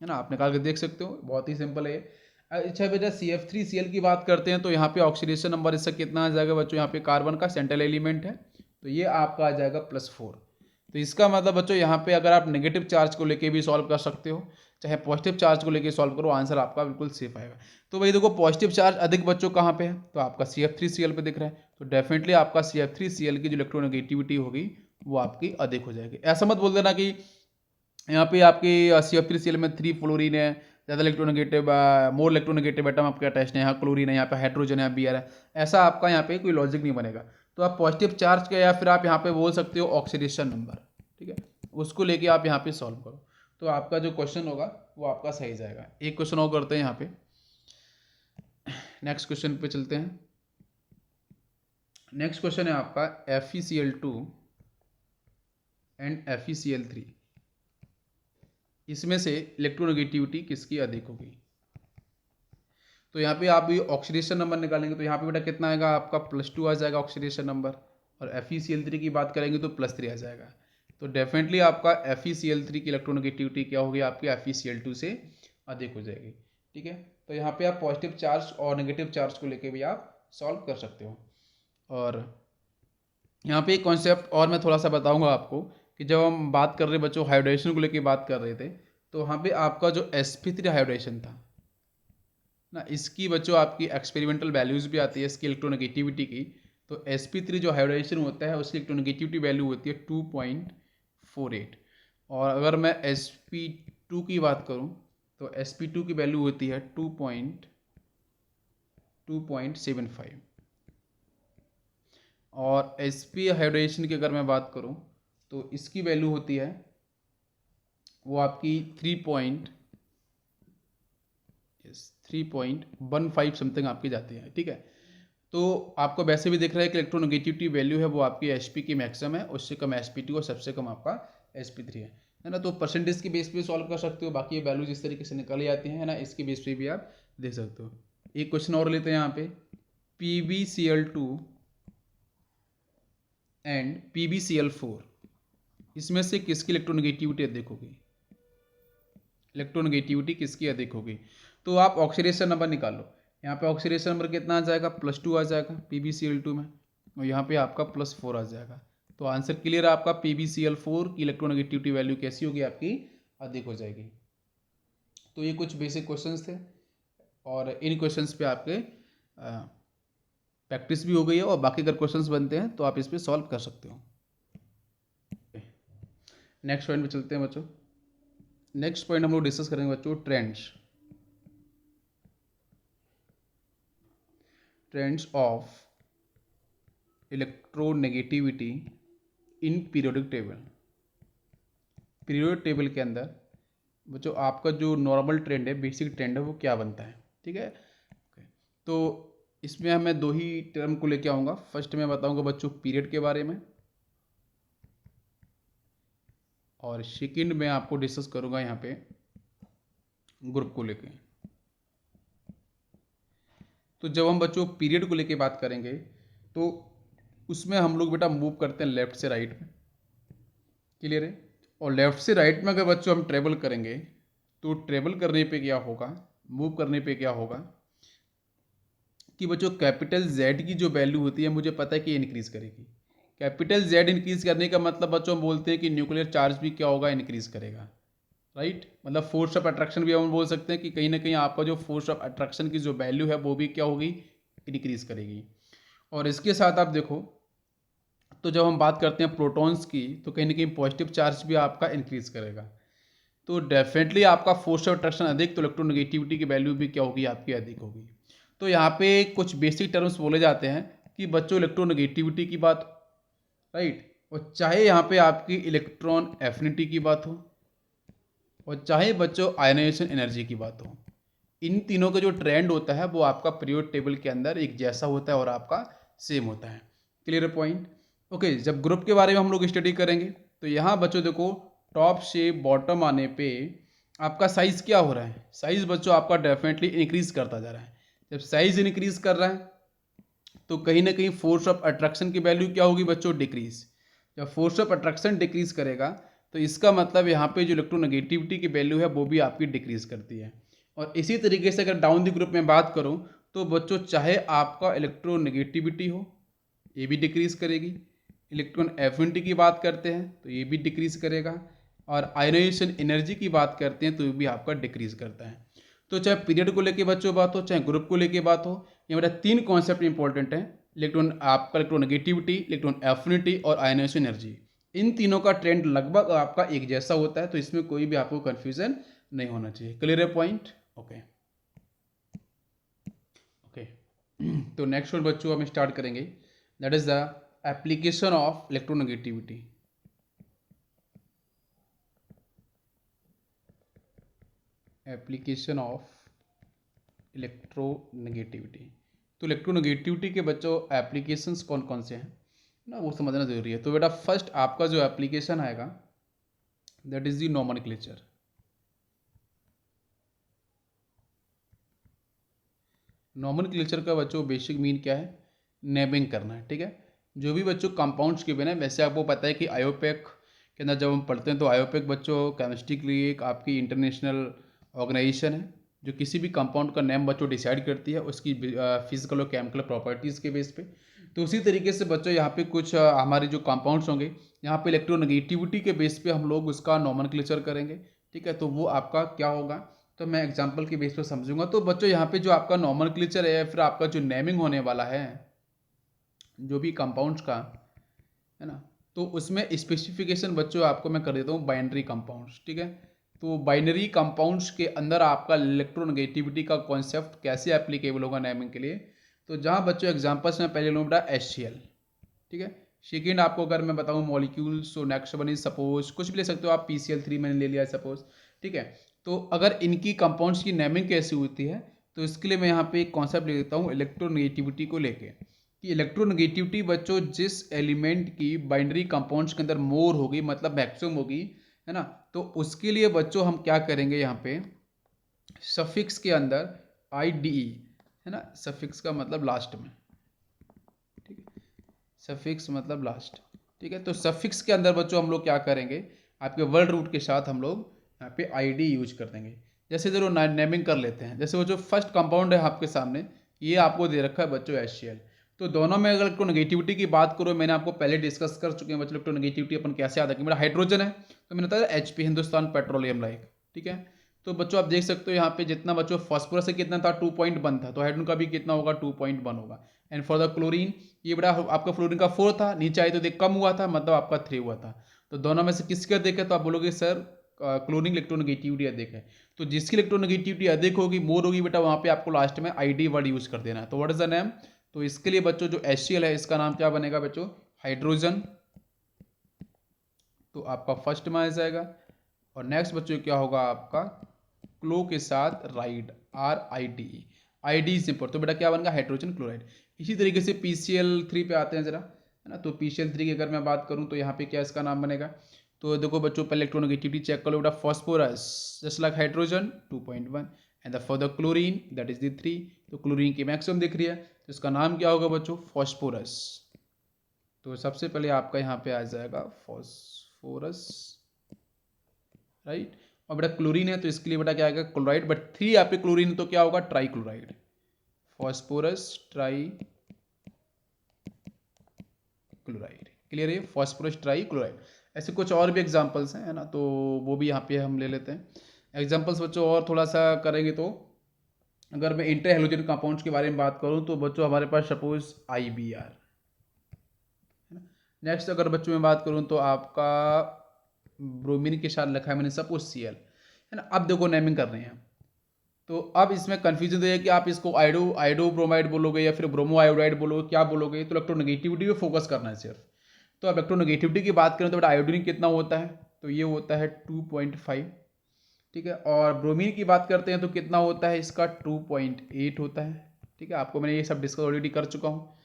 है ना। आप निकाल के देख सकते हो, बहुत ही सिंपल है। अच्छा बेटा CF3Cl की बात करते हैं तो यहाँ पे ऑक्सीडेशन नंबर इसका कितना आ जाएगा बच्चों, यहाँ पे कार्बन का सेंट्रल एलिमेंट है तो ये आपका आ जाएगा +4। तो इसका मतलब बच्चों यहाँ पे अगर आप नेगेटिव चार्ज को लेके भी सॉल्व कर सकते हो, चाहे पॉजिटिव चार्ज को लेके सॉल्व करो, आंसर आपका बिल्कुल सेफ आएगा। तो भाई देखो पॉजिटिव चार्ज अधिक बच्चों कहाँ पे है, तो आपका CF3Cl पे दिख रहा है, तो डेफिनेटली आपका CF3Cl की जो इलेक्ट्रोनेगेटिविटी होगी वो आपकी अधिक हो जाएगी। ऐसा मत बोल देना कि यहाँ पे आपकी CF3Cl में 3 फ्लोरीन है, ज़्यादा इलेक्ट्रोनेगेटिव मोर इलेक्ट्रोनेगेटिव एटम आपके अटैच है, यहाँ क्लोरीन है, यहाँ पे हाइड्रोजन है, Br है, ऐसा आपका यहाँ पे कोई लॉजिक नहीं बनेगा। तो आप पॉजिटिव चार्ज का या फिर आप यहाँ पे बोल सकते हो ऑक्सीडेशन नंबर, ठीक है, उसको लेके आप यहाँ पे सॉल्व करो तो आपका जो क्वेश्चन होगा वो आपका सही जाएगा। एक क्वेश्चन और करते हैं यहाँ पे, नेक्स्ट क्वेश्चन पे चलते हैं। नेक्स्ट क्वेश्चन है आपका FeCl2 एंड FeCl3, इसमें से इलेक्ट्रोनेगेटिविटी किसकी अधिक होगी। तो यहाँ पे आप भी ऑक्सीडेशन नंबर निकालेंगे तो यहाँ पे बेटा कितना आएगा आपका +2 आ जाएगा ऑक्सीडेशन नंबर, और FeCl3 की बात करेंगे तो +3 आ जाएगा। तो डेफिनेटली आपका FeCl3 की इलेक्ट्रोनेगेटिविटी क्या होगी, आपकी FeCl2 से अधिक हो जाएगी, ठीक है। तो यहाँ पे आप पॉजिटिव चार्ज और नेगेटिव चार्ज को लेके भी आप सॉल्व कर सकते हो। और यहाँ पे एक कॉन्सेप्ट और मैं थोड़ा सा बताऊंगा आपको कि जब हम बात कर रहे बच्चों हाइड्रेशन को लेकर बात कर रहे थे, तो वहाँ पे आपका जो sp3 हाइड्रेशन था ना, इसकी बच्चों आपकी एक्सपेरिमेंटल वैल्यूज़ भी आती है इसकी इलेक्ट्रोनेगेटिविटी की। तो sp3 जो हाइड्रेशन होता है उसकी इलेक्ट्रोनेगेटिविटी वैल्यू होती है 2.48। और अगर मैं sp2 की बात करूँ तो sp2 की वैल्यू होती है 2.75। और sp हाइड्रेशन की अगर मैं बात करूँ तो इसकी वैल्यू होती है वो आपकी 3.15 समथिंग आपकी जाती है, ठीक है। तो आपको वैसे भी दिख रहा है कि इलेक्ट्रोनेगेटिविटी वैल्यू है वो आपकी एचपी की मैक्सिमम है, उससे कम sp2 और सबसे कम आपका sp3 है ना। तो परसेंटेज की बेस पे सॉल्व कर सकते हो, बाकी ये वैल्यूज इस तरीके से निकल जाती हैं, है ना। इसकी बेस पे भी आप देख सकते हो। एक क्वेश्चन और लेते हैं यहाँ पे, PbCl2 एंड PbCl4, इसमें से किसकी इलेक्ट्रोनेगेटिविटी देखोगे, इलेक्ट्रोनेगेटिविटी किसकी अधिक होगी। तो आप ऑक्सीडेशन नंबर निकालो। यहाँ पे ऑक्सीडेशन नंबर कितना आ जाएगा, +2 आ जाएगा PbCl2 में, और यहाँ पे आपका +4 आ जाएगा। तो आंसर क्लियर है आपका, PbCl4 की इलेक्ट्रोनेगेटिविटी वैल्यू कैसी होगी आपकी, अधिक हो जाएगी। तो ये कुछ बेसिक क्वेश्चंस थे, और इन क्वेश्चंस पे आपके प्रैक्टिस भी हो गई है, और बाकी अगर क्वेश्चंस बनते हैं तो आप इस पर सॉल्व कर सकते हो। नेक्स्ट पॉइंट पे चलते हैं बच्चों। नेक्स्ट पॉइंट हम लोग डिस्कस करेंगे बच्चों, trends of electronegativity in periodic table. Periodic table के अंदर बच्चों आपका जो नॉर्मल ट्रेंड है, बेसिक ट्रेंड है, वो क्या बनता है, ठीक है। तो इसमें मैं दो ही टर्म को लेके आऊँगा। फर्स्ट मैं बताऊँगा बच्चों पीरियड के बारे में, और सेकंड में आपको डिस्कस करूँगा यहाँ पे ग्रुप को लेके। तो जब हम बच्चों पीरियड को लेके बात करेंगे तो उसमें हम लोग बेटा मूव करते हैं लेफ्ट से राइट में, क्लियर है। और लेफ्ट से राइट में अगर बच्चों हम ट्रेवल करेंगे तो ट्रेवल करने पे क्या होगा, मूव करने पे क्या होगा कि बच्चों कैपिटल Z की जो वैल्यू होती है मुझे पता है कि इंक्रीज करेगी। कैपिटल Z इंक्रीज करने का मतलब बच्चों हम बोलते हैं कि न्यूक्लियर चार्ज भी क्या होगा, इंक्रीज करेगा, राइट। मतलब फोर्स ऑफ अट्रैक्शन भी हम बोल सकते हैं कि कहीं ना कहीं आपका जो फोर्स ऑफ अट्रैक्शन की जो वैल्यू है वो भी क्या होगी, इंक्रीज करेगी। और इसके साथ आप देखो तो जब हम बात करते हैं प्रोटॉन्स की तो कहीं ना कहीं पॉजिटिव चार्ज भी आपका इंक्रीज करेगा। तो डेफिनेटली आपका फोर्स ऑफ अट्रैक्शन अधिक, तो इलेक्ट्रोनेगेटिविटी की वैल्यू भी क्या होगी, आपकी अधिक होगी। तो यहाँ पे कुछ बेसिक टर्म्स बोले जाते हैं कि बच्चों इलेक्ट्रोनेगेटिविटी की बात, राइट, और चाहे यहाँ पे आपकी इलेक्ट्रॉन एफिनिटी की बात हो, और चाहे बच्चों आयनाइजेशन एनर्जी की बात हो, इन तीनों का जो ट्रेंड होता है वो आपका पीरियोड टेबल के अंदर एक जैसा होता है और आपका सेम होता है। Clear point. ओके, जब ग्रुप के बारे में हम लोग स्टडी करेंगे तो यहाँ बच्चों देखो टॉप से बॉटम आने पे आपका साइज क्या हो रहा है, साइज बच्चों आपका डेफिनेटली इंक्रीज करता जा रहा है। जब साइज इंक्रीज कर रहा है तो कहीं ना कहीं फोर्स ऑफ अट्रैक्शन की वैल्यू क्या होगी बच्चों, डिक्रीज। जब फोर्स ऑफ अट्रैक्शन डिक्रीज करेगा तो इसका मतलब यहाँ पे जो इलेक्ट्रोनेगेटिविटी की वैल्यू है वो भी आपकी डिक्रीज करती है। और इसी तरीके से अगर डाउन द ग्रुप में बात करूँ तो बच्चों चाहे आपका इलेक्ट्रोनेगेटिविटी हो, ये भी डिक्रीज करेगी। इलेक्ट्रॉन एफिनिटी की बात करते हैं तो ये भी डिक्रीज करेगा, और आयनाइजेशन एनर्जी की बात करते हैं तो ये भी आपका डिक्रीज करता है। तो चाहे पीरियड को लेके बच्चों बात हो, चाहे ग्रुप को लेके बात हो, ये मेरा तीन कॉन्सेप्ट इंपॉर्टेंट है। इलेक्ट्रॉन आपका इलेक्ट्रोनेगेटिविटी, इलेक्ट्रॉन एफिनिटी और आयनाइजेशन एनर्जी, इन तीनों का ट्रेंड लगभग आपका एक जैसा होता है, तो इसमें कोई भी आपको कन्फ्यूजन नहीं होना चाहिए। क्लियर है पॉइंट। ओके ओके तो नेक्स्ट वन बच्चों हम स्टार्ट करेंगे, that is the application of electronegativity. Application of electronegativity. तो इलेक्ट्रोनेगेटिविटी के बच्चों एप्लीकेशंस कौन कौन से हैं ना, वो समझना जरूरी है। तो बेटा फर्स्ट आपका जो एप्लीकेशन आएगा that is the nomenclature. Nomenclature का बच्चों बेसिक मीन क्या है, नेमिंग करना है, ठीक है। जो भी बच्चों कंपाउंड्स के बिना, वैसे आपको पता है कि आयोपेक के अंदर जब हम पढ़ते हैं तो आयोपेक बच्चों केमिस्ट्री के लिए एक आपकी इंटरनेशनल ऑर्गेनाइजेशन है जो किसी भी कंपाउंड का नेम बच्चों डिसाइड करती है उसकी फिजिकल और केमिकल प्रॉपर्टीज़ के बेस पे। तो उसी तरीके से बच्चों यहाँ पे कुछ हमारे जो कंपाउंड्स होंगे, यहाँ पे इलेक्ट्रोनेगेटिविटी के बेस पे हम लोग उसका नॉमेनक्लेचर करेंगे। ठीक है, तो वो आपका क्या होगा, तो मैं एग्जांपल के बेस पे समझूंगा। तो बच्चों यहाँ पे जो आपका नॉमेनक्लेचर है, फिर आपका जो नेमिंग होने वाला है जो भी कंपाउंड्स का, है ना, तो उसमें स्पेसिफिकेशन बच्चों आपको मैं कर देता हूँ बाइनरी कंपाउंड्स। ठीक है, तो बाइनरी कंपाउंड्स के अंदर आपका इलेक्ट्रोनेगेटिविटी का कॉन्सेप्ट कैसे एप्लीकेबल होगा नेमिंग के लिए। तो जहाँ बच्चों एग्जांपल्स में पहले लूँ बेटा HCl। ठीक है, सेकेंड आपको अगर मैं बताऊँ मॉलिक्यूल्स, तो नेक्स्ट वन इज सपोज कुछ भी ले सकते हो आप, PCl3 मैंने ले लिया सपोज। ठीक है, तो अगर इनकी कंपाउंड्स की नेमिंग कैसी होती है, तो इसके लिए मैं यहाँ पे एक कॉन्सेप्ट ले देता हूँ इलेक्ट्रोनेगेटिविटी को लेके, कि इलेक्ट्रोनेगेटिविटी बच्चों जिस एलिमेंट की बाइनरी कंपाउंड्स के अंदर मोर होगी, मतलब मैक्सिमम होगी, है ना, तो उसके लिए बच्चों हम क्या करेंगे, यहाँ पे सफिक्स के अंदर IDE, है ना, सफिक्स का मतलब लास्ट में, ठीक है, सफिक्स मतलब लास्ट। ठीक है, तो सफिक्स के अंदर बच्चों हम लोग क्या करेंगे, आपके वर्ड रूट के साथ हम लोग यहाँ पे ID यूज कर देंगे। जैसे जरूर नेमिंग कर लेते हैं, जैसे वो जो फर्स्ट कंपाउंड है आपके सामने, ये आपको दे रखा है बच्चों HCl। तो दोनों में अगर इलेक्ट्रोनेगेटिविटी की बात करो, मैंने आपको पहले डिस्कस कर चुके हैं बच्चों इलेक्ट्रोनेगेटिविटी अपन कैसे आता है, कि मेरा हाइड्रोजन है तो मैंने बताया HP, हिंदुस्तान पेट्रोलियम लाइक। ठीक है, तो बच्चों आप देख सकते हो यहाँ पे जितना बच्चों फॉस्फोरस से कितना था 2.1 था, तो हाइड्रोजन का भी कितना होगा 2.1 होगा। एंड फॉर द क्लोरीन, ये बड़ा आपका फ्लोरीन का 4 था, नीचे आए तो देख कम हुआ था, मतलब आपका 3 हुआ था। तो दोनों में से किसका देखे, तो आप बोलोगे सर क्लोरीन इलेक्ट्रोनेगेटिविटी अधिक है। तो जिसकी इलेक्ट्रोनेगेटिविटी अधिक होगी, मोर होगी बेटा, वहाँ पे आपको लास्ट में ID वर्ड यूज कर देना है। तो व्हाट इज द नेम, तो इसके लिए बच्चों जो HCl है इसका नाम क्या बनेगा बच्चों, हाइड्रोजन। तो आपका फर्स्ट में आ जाएगा। और नेक्स्ट बच्चों क्या होगा आपका, क्लो के साथ राइड, RIDE, ID सिंपल, तो बेटा क्या बनेगा हाइड्रोजन क्लोराइड। इसी तरीके से PCl3 पे आते हैं जरा, है ना, तो PCl3 की अगर मैं बात करूं तो यहाँ पे क्या इसका नाम बनेगा, तो देखो बच्चों पहले इलेक्ट्रोनेगेटिविटी चेक कर लो बेटा, phosphorus just like hydrogen 2.1, and for the chlorine that is the 3, तो क्लोरीन की मैक्सिमम दिख रही है, तो इसका नाम क्या होगा बच्चों, फॉस्फोरस। तो सबसे पहले आपका यहाँ पे आ जाएगा फॉस्फोरस, राइट। और बेटा क्लोरीन है तो इसके लिए बेटा क्या आएगा, क्लोराइड, बट 3 यहाँ पे क्लोरीन है तो क्या होगा, try chloride, phosphorus try chloride. Clear है, फॉस्फोरस ट्राई क्लोराइड। ऐसे कुछ और भी एग्जांपल्स हैं, है ना, तो वो भी यहाँ पे हम ले लेते हैं एग्जांपल्स बच्चों। और थोड़ा सा करेंगे तो अगर मैं इंटर हेलोजन कंपाउंड्स के बारे में बात करूँ तो बच्चों हमारे पास सपोज IBr, है ना। नेक्स्ट अगर बच्चों में बात करूँ तो आपका ब्रोमीन के साथ लिखा है मैंने सपोज Cl, है ना। अब देखो नेमिंग कर रहे हैं, तो अब इसमें कंफ्यूजन तो है कि आप इसको आइडो ब्रोमाइड बोलोगे या फिर ब्रोमो आयोडाइड बोलोगे, क्या बोलोगे, तो इलेक्ट्रोनेगेटिविटी पे फोकस करना है सिर्फ। तो अब इलेक्ट्रोनेगेटिविटी की बात करें तो बेटा आयोडीन कितना होता है, तो ये होता है 2.5। ठीक है, और ब्रोमीन की बात करते हैं तो कितना होता है इसका 2.8 होता है। ठीक है, आपको मैंने ये सब डिस्कस ऑलरेडी कर चुका हूँ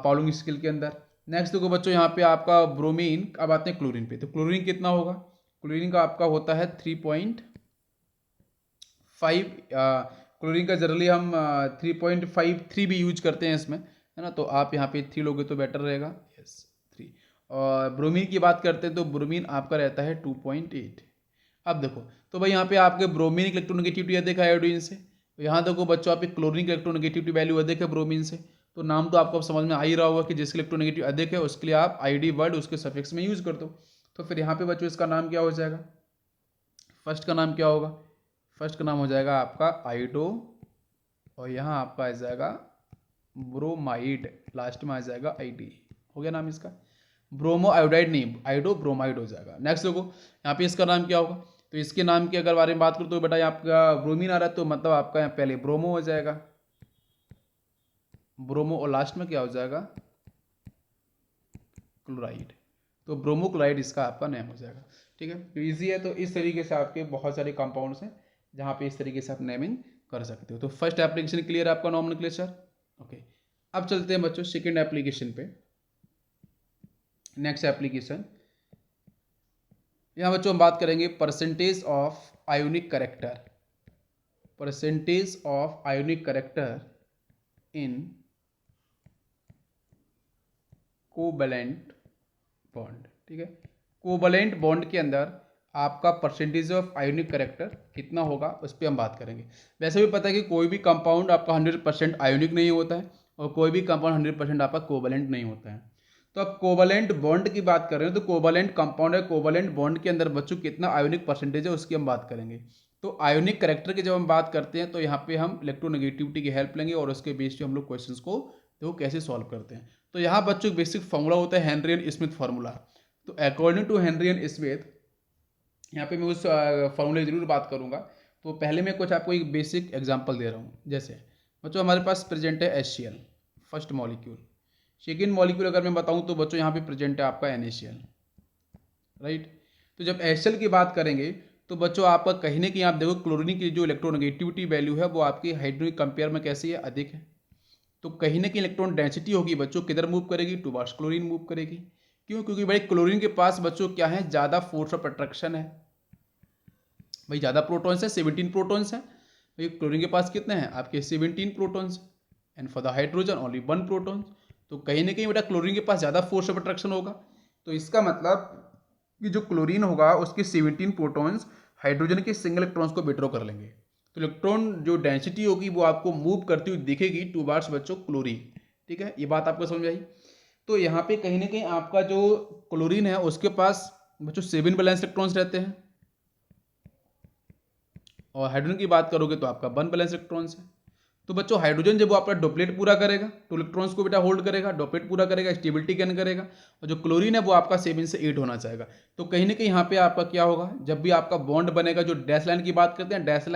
पाउलिंग स्केल के अंदर। नेक्स्ट देखो बच्चों यहाँ पे आपका ब्रोमीन, अब आते हैं क्लोरीन पे, तो क्लोरीन कितना होगा, क्लोरीन का आपका होता है 3.5। क्लोरीन का जनरली हम 3.53 भी यूज करते हैं इसमें, है ना, तो आप यहाँ पे 3 लोगे तो बेटर रहेगा, यस 3। और ब्रोमीन की बात करते हैं तो ब्रोमीन आपका रहता है 2.8। अब देखो तो भाई यहाँ पे आपके ब्रोमीन की इलेक्ट्रोनेगेटिविटी अधिक है आयोडीन से, तो यहाँ देखो बच्चों आप क्लोरीन की इलेक्ट्रोनेगेटिविटी वैल्यू अधिक है ब्रोमीन से, तो नाम तो आपको समझ में आ ही रहा होगा कि जिसकी इलेक्ट्रोनेगेटिव अधिक है उसके लिए आप ID वर्ड उसके सफिक्स में यूज कर दो। तो फिर यहाँ पे बच्चों इसका नाम क्या हो जाएगा, फर्स्ट का नाम क्या होगा, फर्स्ट का नाम हो जाएगा आपका आइडो, और यहाँ आपका आ जाएगा ब्रोमाइड, लास्ट में आ जाएगा ID, हो गया नाम इसका। ब्रोमो आयोडाइड नहीं, आइडो ब्रोमाइड हो जाएगा। नेक्स्ट देखो यहाँ पे इसका नाम क्या होगा, तो इसके नाम की अगर बारे में बात करूँ तो बेटा यहाँ आपका ब्रोमीन आ रहा है तो मतलब आपका यहाँ पहले ब्रोमो हो जाएगा, ब्रोमो, और लास्ट में क्या हो जाएगा क्लोराइड, तो ब्रोमो क्लोराइड इसका आपका नेम हो जाएगा। ठीक है, तो ईजी है। तो इस तरीके से आपके बहुत सारे कंपाउंड्स हैं जहाँ पे इस तरीके से आप नेमिंग कर सकते हो। तो फर्स्ट एप्लीकेशन क्लियर है आपका नॉमेनक्लेचर। ओके, अब चलते हैं बच्चों सेकेंड एप्लीकेशन पे। नेक्स्ट एप्लीकेशन, यहाँ बच्चों हम बात करेंगे percentage of ionic character, percentage of ionic character in covalent bond. ठीक है, कोवैलेंट बॉन्ड के अंदर आपका परसेंटेज ऑफ आयोनिक करेक्टर कितना होगा उस पर हम बात करेंगे। वैसे भी पता है कि कोई भी कंपाउंड आपका 100% आयोनिक नहीं होता है, और कोई भी कंपाउंड 100% आपका कोवैलेंट नहीं होता है। तो अब कोवैलेंट बॉन्ड की बात कर रहे हैं तो कोवैलेंट कंपाउंड है, कोवैलेंट बॉन्ड के अंदर बच्चों कितना आयोनिक परसेंटेज है उसकी हम बात करेंगे। तो आयोनिक करेक्टर की जब हम बात करते हैं तो यहाँ पे हम इलेक्ट्रोनेगेटिविटी की हेल्प लेंगे और उसके बेस पे हम लोग क्वेश्चंस को तो कैसे सॉल्व करते हैं। तो यहाँ बच्चों बेसिक फॉर्मूला होता है हेनरी एंड स्मिथ फार्मूला। तो according to Henry and Smith, यहाँ पे मैं उस फॉर्मूले की जरूर बात करूँगा। तो पहले मैं कुछ आपको एक बेसिक एग्जाम्पल दे रहा हूँ। जैसे बच्चों हमारे पास प्रेजेंट है HCl first molecule. Second molecule अगर मैं बताऊँ तो बच्चों यहाँ पे प्रेजेंट है आपका NaCl, राइट। तो जब HCl की बात करेंगे तो बच्चों आपका कहीं ना कहीं आप देखो क्लोरीन की जो इलेक्ट्रोनेगेटिविटी वैल्यू है वो आपकी हाइड्रोजन कंपेयर में कैसी है, अधिक है। तो कहीं ना कहीं इलेक्ट्रॉन डेंसिटी होगी बच्चों किधर मूव करेगी, टुवर्ड्स क्लोरीन मूव करेगी। क्यों? क्योंकि भाई क्लोरीन के पास बच्चों क्या है, ज़्यादा फोर्स ऑफ अट्रैक्शन है। भाई ज़्यादा प्रोटॉन्स है, 17 प्रोटॉन्स हैं। भाई क्लोरीन के पास कितने हैं आपके 17 protons, and for the hydrogen only 1 proton. तो कहीं ना कहीं बेटा क्लोरीन के पास ज़्यादा फोर्स ऑफ अट्रैक्शन होगा। तो इसका मतलब कि जो क्लोरीन होगा उसके 17 प्रोटॉन्स हाइड्रोजन के सिंगल इलेक्ट्रॉन्स को विड्रॉ कर लेंगे। तो इलेक्ट्रॉन जो डेंसिटी होगी वो आपको मूव करती हुई दिखेगी टुवर्ड्स बच्चों क्लोरीन। ठीक है, ये बात आपको समझ आई। तो यहाँ पे कहीं ना कहीं आपका जो क्लोरीन है उसके पास बच्चों 7 बैलेंस इलेक्ट्रॉन्स रहते हैं, और हाइड्रोजन की बात करोगे तो आपका 1 बैलेंस इलेक्ट्रॉन्स है। तो बच्चों हाइड्रोजन जब वो आपका डोपलेट पूरा करेगा तो इलेक्ट्रॉन्स को बेटा होल्ड करेगा, डोपलेट पूरा करेगा, स्टेबिलिटी गेन करेगा, और जो क्लोरीन है वो आपका 7 से 8 होना चाहेगा। तो कहीं ना कहीं यहाँ पे आपका क्या होगा, जब भी आपका बॉन्ड बनेगा, जो डैश लाइन की बात करते हैं, डैश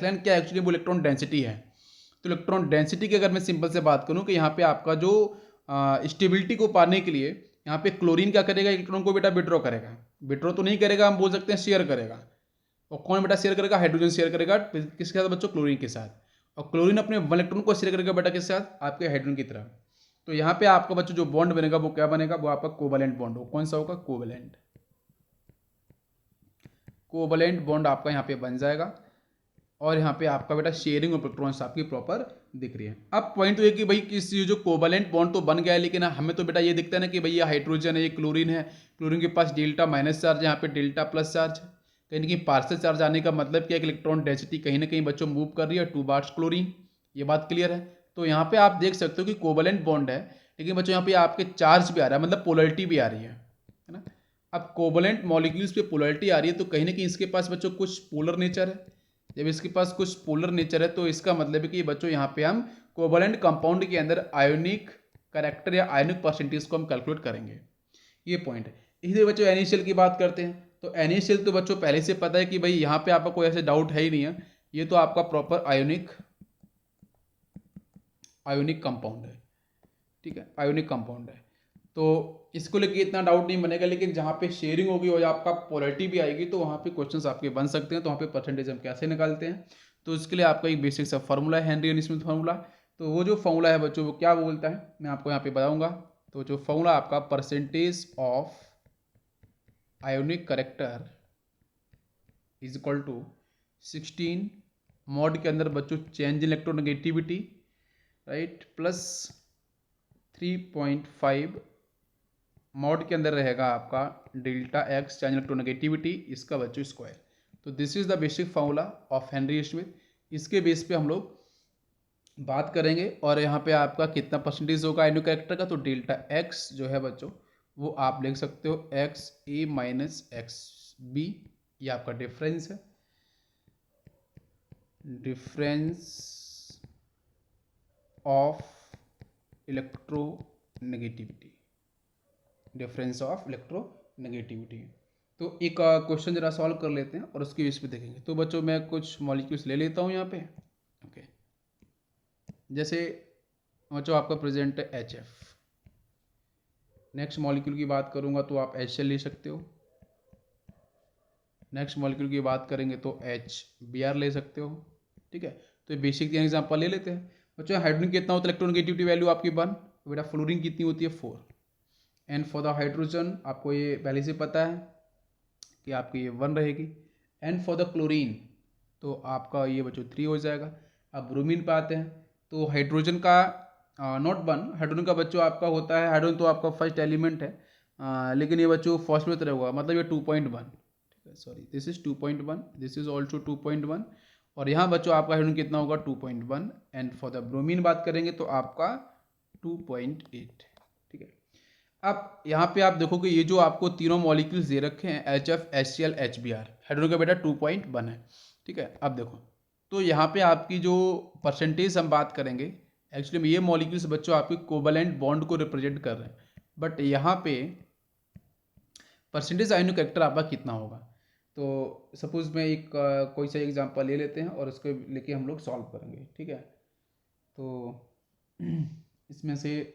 लाइन क्या एक्चुअली वो इलेक्ट्रॉन डेंसिटी है। तो इलेक्ट्रॉन डेंसिटी की अगर मैं सिंपल से बात करूँ कि यहाँ पे आपका जो स्टेबिलिटी को पाने के लिए यहाँ पे क्लोरीन क्या करेगा, इलेक्ट्रॉन को बेटा विड्रॉ करेगा। विड्रॉ तो नहीं करेगा, हम बोल सकते हैं शेयर करेगा। और कौन बेटा शेयर करेगा, हाइड्रोजन शेयर करेगा किसके साथ बच्चों, क्लोरीन के साथ। और क्लोरीन अपने 1 इलेक्ट्रॉन को शेयर करेगा बेटा किसके साथ, आपके हाइड्रोजन की तरह। तो यहाँ पे आपका बच्चों जो बॉन्ड बनेगा वो क्या बनेगा, वो आपका कोवैलेंट बॉन्ड हो। कौन सा होगा, कोवैलेंट। कोवैलेंट बॉन्ड आपका यहाँ पे बन जाएगा, और यहाँ पे आपका बेटा शेयरिंग ऑफ इलेक्ट्रॉन्स आपकी प्रॉपर दिख रही है। अब पॉइंट तो ये कि भाई किस जो कोवैलेंट बॉन्ड तो बन गया है, लेकिन हमें तो बेटा ये दिखता है ना कि भाई ये हाइड्रोजन है, ये क्लोरीन है, क्लोरीन के पास डेल्टा माइनस चार्ज है, यहाँ पे डेल्टा प्लस चार्ज है। कहीं ना कहीं पार्शियल चार्ज आने का मतलब क्या है, इलेक्ट्रॉन डेंसिटी कहीं ना कहीं बच्चों मूव कर रही है टुवर्ड्स क्लोरीन। ये बात क्लियर है। तो यहाँ पे आप देख सकते हो कि कोवैलेंट बॉन्ड है, लेकिन बच्चों यहाँ पे आपके चार्ज भी आ रहा है, मतलब पोलरिटी भी आ रही है ना। अब कोवैलेंट मॉलिक्यूल्स पे पोलरिटी आ रही है तो कहीं ना कहीं इसके पास बच्चों कुछ पोलर नेचर है। जब इसके पास कुछ पोलर नेचर है तो इसका मतलब है कि बच्चों यहाँ पे हम कोवैलेंट कंपाउंड के अंदर आयोनिक करेक्टर या आयोनिक परसेंटेज को हम कैलकुलेट करेंगे। ये पॉइंट है। इसी बच्चों NaCl की बात करते हैं। तो NaCl तो बच्चों पहले से पता है कि भाई यहाँ पे आपका कोई ऐसे डाउट है ही नहीं है, ये तो आपका प्रॉपर आयोनिक कंपाउंड है। ठीक है, आयोनिक कंपाउंड है। तो इसको लेके इतना डाउट नहीं बनेगा, लेकिन जहाँ पे शेयरिंग होगी और आपका पोलरिटी भी आएगी तो वहाँ पे क्वेश्चंस आपके बन सकते हैं। तो वहाँ पे परसेंटेज हम कैसे निकालते हैं, तो इसके लिए आपका एक बेसिक सा फार्मूला है, हेनरी एंड स्मिथ फार्मूला। तो वो जो फार्मूला है बच्चों वो क्या बोलता है मैं आपको यहाँ पे बताऊँगा। तो जो फार्मूला आपका percentage of ionic character is equal to 16 mod के अंदर बच्चों change in electronegativity, right, plus 3.5 mod के अंदर रहेगा आपका डेल्टा एक्स चेंज इलेक्ट्रोनेगेटिविटी, इसका बच्चों स्क्वायर। तो this is the basic formula of Henry Smith. इसके बेस पे हम लोग बात करेंगे, और यहाँ पे आपका कितना परसेंटेज होगा आयोनिक कैरेक्टर का, तो डेल्टा एक्स जो है बच्चों वो आप लिख सकते हो एक्स ए माइनस एक्स बी, ये आपका डिफरेंस है, difference of electronegativity, difference of electronegativity. तो एक क्वेश्चन जरा सॉल्व कर लेते हैं और उसकी बेस पे देखेंगे। तो बच्चों मैं कुछ मॉलिक्यूल्स ले लेता हूँ यहाँ पे। ओके, जैसे बच्चों आपका प्रेजेंट है HF। नेक्स्ट मॉलिक्यूल की बात करूँगा तो आप HCl ले सकते हो। नेक्स्ट मॉलिक्यूल की बात करेंगे तो HBr ले सकते हो। ठीक है, तो ये बेसिक 3 एग्जाम्पल ले लेते हैं। बच्चों हाइड्रोजन कितना होता है, इलेक्ट्रोनेगेटिविटी वैल्यू आपकी 1, बेटा फ्लोरीन कितनी होती है 4, एंड फॉर द हाइड्रोजन आपको ये पहले से पता है कि आपकी ये 1 रहेगी, एंड फॉर द क्लोरीन तो आपका ये बच्चों 3 हो जाएगा। अब ब्रोमीन पे आते हैं। तो हाइड्रोजन का नॉट 1, हाइड्रोजन का बच्चों आपका होता है, हाइड्रोजन तो आपका फर्स्ट एलिमेंट है, लेकिन ये बच्चों फर्स्ट में तो रहेगा, मतलब ये 2.1। ठीक है, sorry, this is 2.1, this is also 2.1, और यहाँ बच्चों आपका हाइड्रोजन कितना होगा 2.1 एंड फॉर द ब्रोमीन बात करेंगे तो आपका 2.8। ठीक है, अब यहाँ पे आप देखो कि ये जो आपको तीनों मॉलिक्यूल्स दे रखे हैं HF, HCl, HBr, हाइड्रोजन का बेटा 2.1 है। ठीक है, अब देखो तो यहाँ पे आपकी जो परसेंटेज हम बात करेंगे, एक्चुअली में ये मॉलिक्यूल्स बच्चों आपके कोवैलेंट बॉन्ड को रिप्रेजेंट कर रहे हैं, बट यहाँ पे परसेंटेज आयनिक कैरेक्टर आपका कितना होगा। तो सपोज मैं एक कोई सा एग्जांपल ले लेते हैं और उसको लेके हम लोग सॉल्व करेंगे। ठीक है, तो इसमें से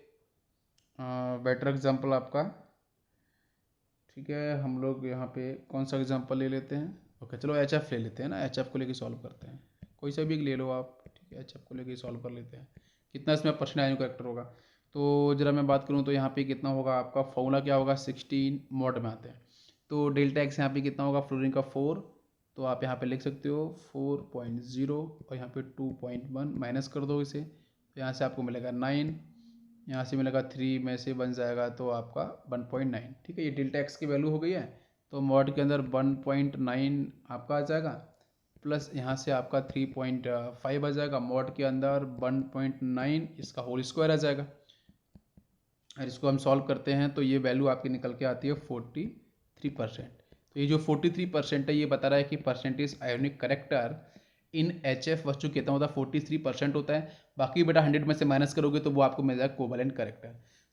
बेटर एग्जांपल आपका, ठीक है, हम लोग यहाँ पे कौन सा एग्जांपल ले लेते हैं। ओके चलो HF ले लेते हैं ना, HF को लेके सॉल्व करते हैं, कोई सा भी ले लो आप। ठीक है, HF को लेके सॉल्व कर लेते हैं, कितना इसमें परसेंट आयनिक कैरेक्टर होगा। तो जरा मैं बात करूँ तो यहाँ पे कितना होगा आपका, फॉर्मूला क्या होगा 16 मॉड में आते हैं। तो डेल्टा एक्स यहाँ पे कितना होगा, फ्लोरीन का 4, तो आप यहाँ पे लिख सकते हो 4.0 और यहाँ पे 2.1 माइनस कर दो इसे, तो यहाँ से आपको मिलेगा 9, यहाँ से मिलेगा 3 में से बन जाएगा तो आपका 1.9। ठीक है, ये डेल्टा एक्स की वैल्यू हो गई है, तो मॉड के अंदर 1.9 आपका आ जाएगा, प्लस यहाँ से आपका 3.5 आ जाएगा, मॉड के अंदर 1.9 इसका होल स्क्वायर आ जाएगा, और इसको हम सॉल्व करते हैं तो ये वैल्यू आपकी निकल के आती है 43%। तो ये जो 43% है ये बता रहा है कि percentage ionic character in HF बच्चों कितना होता है, 43% होता है। बाकी बेटा 100 में से माइनस करोगे तो वो आपको मिल जाएगा कोवैलेंट करेक्टर।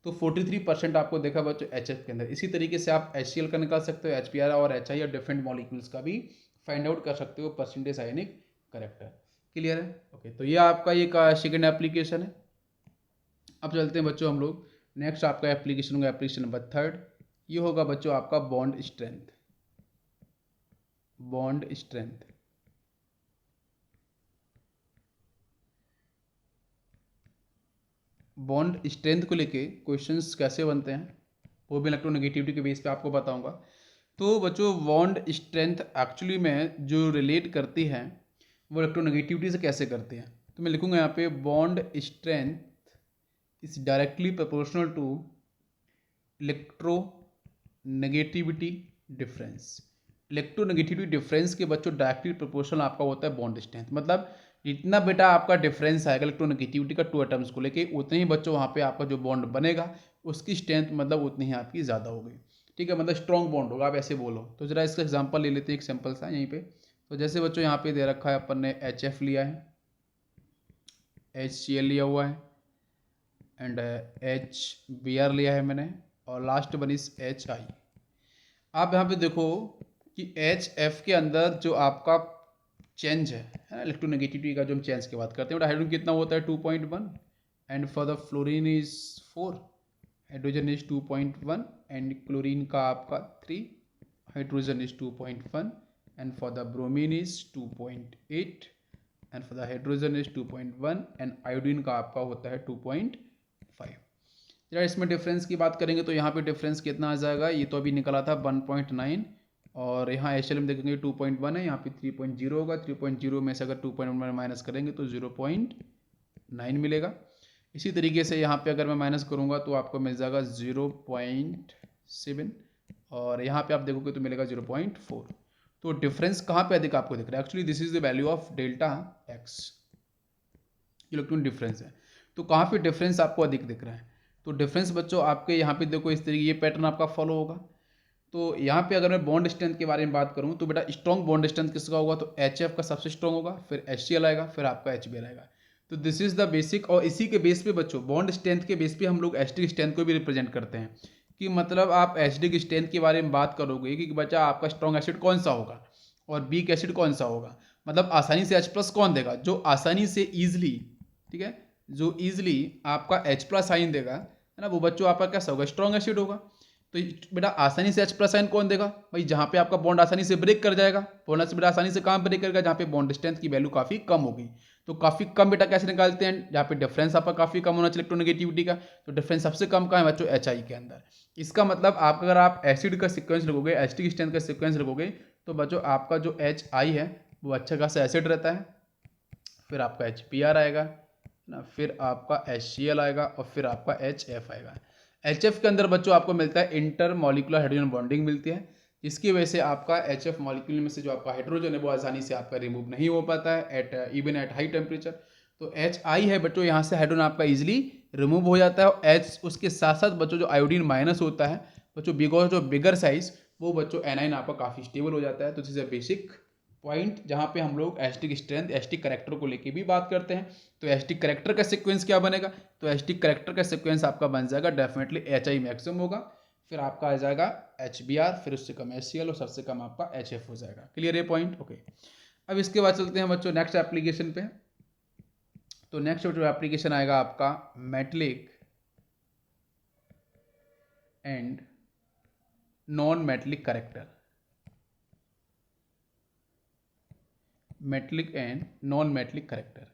तो 43% आपको देखा बच्चों HF के अंदर। इसी तरीके से आप HCl का निकाल सकते हो, HBr और HI और डिफरेंट मॉलिक्यूल्स का भी फाइंड आउट कर सकते हो परसेंटेज आयोनिक करेक्टर। क्लियर है? ओके, तो ये आपका एक सेकेंड एप्लीकेशन है। अब चलते हैं बच्चों हम लोग नेक्स्ट, आपका एप्लीकेशन होगा एप्लीकेशन नंबर 3, ये होगा बच्चों आपका bond strength. Bond strength, bond strength को लेके क्वेश्चंस कैसे बनते हैं वो भी इलेक्ट्रोनेगेटिविटी के बेस पे आपको बताऊंगा। तो बच्चों बॉन्ड स्ट्रेंथ एक्चुअली में जो रिलेट करती है वो इलेक्ट्रोनेगेटिविटी से कैसे करती है। तो मैं लिखूंगा यहाँ पे bond strength is directly proportional to electronegativity difference. Electronegativity difference के बच्चों डायरेक्टली प्रोपोर्शनल आपका होता है बॉन्ड स्ट्रेंथ। मतलब जितना बेटा आपका डिफरेंस आएगा इलेक्ट्रोनेगेटिविटी का 2 एटम्स को लेके, उतने ही बच्चों वहाँ पे आपका जो बॉन्ड बनेगा उसकी स्ट्रेंथ मतलब उतनी ही आपकी ज़्यादा होगी। ठीक है, मतलब स्ट्रॉन्ग बॉन्ड होगा, आप ऐसे बोलो। तो जरा इसका एग्जांपल ले लेते हैं, एक सिंपल सा यहीं पे। तो जैसे बच्चों यहाँ पे दे रखा है अपन ने HF लिया है, HCl लिया हुआ है एंड HBr लिया है मैंने, और लास्ट वन इज HI। आप यहाँ पे देखो कि HF के अंदर जो आपका चेंज है ना इलेक्ट्रोनेगेटिविटी का, जो हम चेंज की बात करते हैं, हाइड्रोजन कितना होता है 2.1 and for the fluorine is 4, hydrogen is 2.1 and chlorine का आपका 3, hydrogen is 2.1 and for the bromine is 2.8 and for the hydrogen is 2.1 and iodine का आपका होता है 2.5। जरा इसमें डिफरेंस की बात करेंगे तो यहाँ पे डिफरेंस कितना आ जाएगा, ये तो अभी निकला था 1.9 और यहाँ HCl में देखेंगे 2.1 है, यहाँ पे 3.0 होगा। 3.0 में से अगर 2.1 माइनस करेंगे तो 0.9 मिलेगा। इसी तरीके से यहाँ पे अगर मैं माइनस करूँगा तो आपको मिल जाएगा 0.7 और यहाँ पे आप देखोगे तो मिलेगा 0.4। तो डिफरेंस कहाँ पे अधिक आपको दिख रहा है, actually this is the value of delta x, electron difference है। तो कहाँ पे डिफरेंस आपको अधिक दिख रहा है, तो डिफरेंस बच्चों आपके यहाँ पे देखो इस तरीके ये पैटर्न आपका फॉलो होगा। तो यहाँ पे अगर मैं बॉन्ड स्ट्रेंथ के बारे में बात करूँ तो बेटा स्ट्रॉन्ग बॉन्ड स्ट्रेंथ किसका होगा, तो HF का सबसे स्ट्रॉन्ग होगा, फिर HCl आएगा, फिर आपका HBr आएगा। तो दिस इज द बेसिक, और इसी के बेस पे बच्चों बॉन्ड स्ट्रेंथ के बेस पे हम लोग एसिडिक स्ट्रेंथ को भी रिप्रेजेंट करते हैं। कि मतलब आप एसिडिक स्ट्रेंथ के बारे में बात करोगे कि बच्चा आपका स्ट्रॉन्ग एसिड कौन सा होगा और वीक एसिड कौन सा होगा, मतलब आसानी से H+ कौन देगा, जो आसानी से ईजिली, ठीक है, जो ईजिली आपका H+ आयन देगा है ना, वो बच्चों आपका कैसा होगा, स्ट्रॉन्ग एसिड होगा। तो बेटा आसानी से H+ आयन कौन देगा भाई, जहाँ पे आपका बॉन्ड आसानी से ब्रेक कर जाएगा। बॉन्ड से बेटा आसानी से कहाँ ब्रेक करेगा, जहाँ पे बॉन्ड स्ट्रेंथ की वैल्यू काफ़ी कम होगी। तो काफ़ी कम बेटा कैसे निकालते हैं, जहाँ पे डिफरेंस आपका काफ़ी कम होना चाहिए इलेक्ट्रोनेगेटिविटी का। तो डिफरेंस सबसे कम कहाँ है बच्चों, HI के अंदर। इसका मतलब आप अगर आप एसिड का सीक्वेंस लिखोगे, एसिडिक स्ट्रेंथ का सीक्वेंस लिखोगे, तो बच्चों आपका जो HI है वो अच्छा खासा एसिड रहता है, फिर आपका HBr आएगा ना, फिर आपका HCl आएगा और फिर आपका HF आएगा। HF के अंदर बच्चों आपको मिलता है इंटर मॉलिकुलर हाइड्रोजन बॉन्डिंग मिलती है, जिसकी वजह से आपका HF मॉलिक्यूल में से जो आपका हाइड्रोजन है वो आसानी से आपका रिमूव नहीं हो पाता है इवन एट हाई टेम्परेचर। तो HI है बच्चों, यहाँ से हाइड्रोजन आपका इजीली रिमूव हो जाता है। और H उसके साथ साथ बच्चों जो आयोडीन माइनस होता है बच्चों, बिकॉज जो बिगर साइज वो बच्चों एनाइन आपका काफ़ी स्टेबल हो जाता है। तो this is a basic point जहाँ पे हम लोग एस्टिक स्ट्रेंथ एस्टिक करेक्टर को लेके भी बात करते हैं। तो एस्टिक करेक्टर का सीक्वेंस क्या बनेगा, तो एस्टिक करेक्टर का सीक्वेंस आपका बन जाएगा डेफिनेटली HI मैक्सिमम होगा, फिर आपका आ जाएगा HBr, फिर उससे कम HCl और सबसे कम आपका HF हो जाएगा। क्लियर ये पॉइंट? ओके। अब इसके बाद चलते हैं बच्चों नेक्स्ट एप्लीकेशन पे। तो नेक्स्ट जो एप्लीकेशन आएगा आपका metallic and non metallic character. Metallic and non metallic character.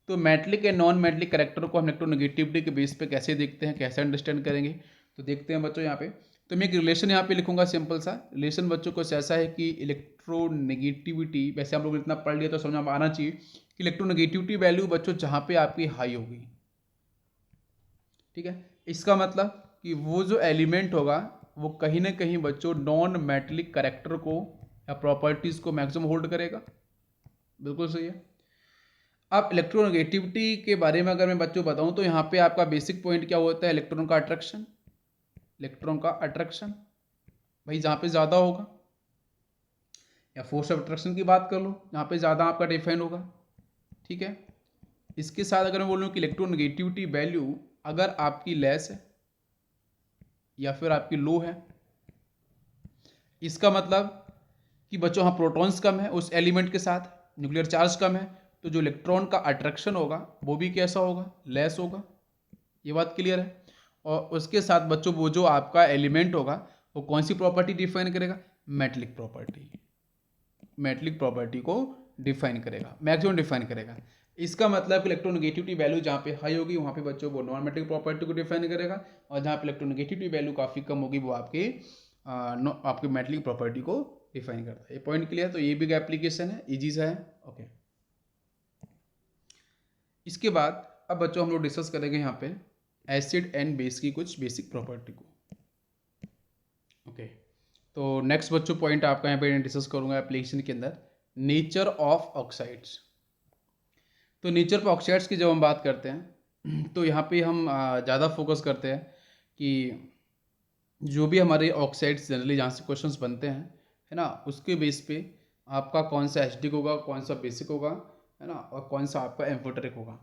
तो metallic and non metallic character को हम इलेक्ट्रोनेगेटिविटी के बेस पे कैसे देखते हैं, कैसे अंडरस्टैंड करेंगे, तो देखते हैं बच्चों यहाँ पे। तो मैं एक रिलेशन यहाँ पे लिखूंगा, सिंपल सा रिलेशन बच्चों को ऐसा है कि इलेक्ट्रोनेगेटिविटी, वैसे हम लोग इतना पढ़ लिया तो समझ में आना चाहिए कि इलेक्ट्रोनेगेटिविटी वैल्यू बच्चों जहाँ पे आपकी हाई होगी, ठीक है, इसका मतलब कि वो जो एलिमेंट होगा वो कहीं ना कहीं बच्चों नॉन मेटलिक करेक्टर को या प्रॉपर्टीज को मैक्सिमम होल्ड करेगा। बिल्कुल सही है। अब इलेक्ट्रोनेगेटिविटी के बारे में अगर मैं बच्चों बताऊं तो यहाँ पे आपका बेसिक पॉइंट क्या होता है, इलेक्ट्रॉन का अट्रैक्शन। इलेक्ट्रॉन का अट्रैक्शन भाई जहाँ पे ज़्यादा होगा, या फोर्स ऑफ अट्रैक्शन की बात कर लो, जहाँ पे ज़्यादा आपका डिफाइन होगा, ठीक है। इसके साथ अगर मैं बोलूँ कि इलेक्ट्रोनेगेटिविटी वैल्यू अगर आपकी लेस है या फिर आपकी लो है, इसका मतलब कि बच्चों हाँ प्रोटॉन्स कम है उस एलिमेंट के साथ, न्यूक्लियर चार्ज कम है, तो जो इलेक्ट्रॉन का अट्रैक्शन होगा वो भी कैसा होगा, लेस होगा। ये बात क्लियर है। और उसके साथ बच्चों वो जो आपका एलिमेंट होगा वो कौन सी प्रॉपर्टी डिफाइन करेगा, मेटलिक प्रॉपर्टी। मेटलिक प्रॉपर्टी को डिफाइन करेगा, मैक्सिमम डिफाइन करेगा। इसका मतलब इलेक्ट्रोनेगेटिविटी वैल्यू जहाँ पे हाई होगी वहाँ पे बच्चों वो नॉन मेटलिक प्रॉपर्टी को डिफाइन करेगा, और जहाँ पे इलेक्ट्रोनेगेटिविटी वैल्यू काफ़ी कम होगी वो आपके मेटलिक प्रॉपर्टी को डिफाइन करता है। ये पॉइंट क्लियर है। तो ये भी एप्लीकेशन है, इजी सा है। ओके। इसके बाद अब बच्चों हम लोग डिस्कस करेंगे यहाँ पे एसिड एंड बेस की कुछ बेसिक प्रॉपर्टी को। ओके। तो नेक्स्ट बच्चों पॉइंट आपका यहाँ पे डिस्कस करूँगा एप्लीकेशन के अंदर, नेचर ऑफ ऑक्साइड्स। तो नेचर ऑफ ऑक्साइड्स की जब हम बात करते हैं तो यहाँ पे हम ज़्यादा फोकस करते हैं कि जो भी हमारे ऑक्साइड्स जनरली जहाँ से क्वेश्चंस बनते हैं, है ना, उसके बेस पे आपका कौन सा एसिडिक होगा, कौन सा बेसिक होगा, है ना, और कौन सा आपका एम्फोटेरिक होगा।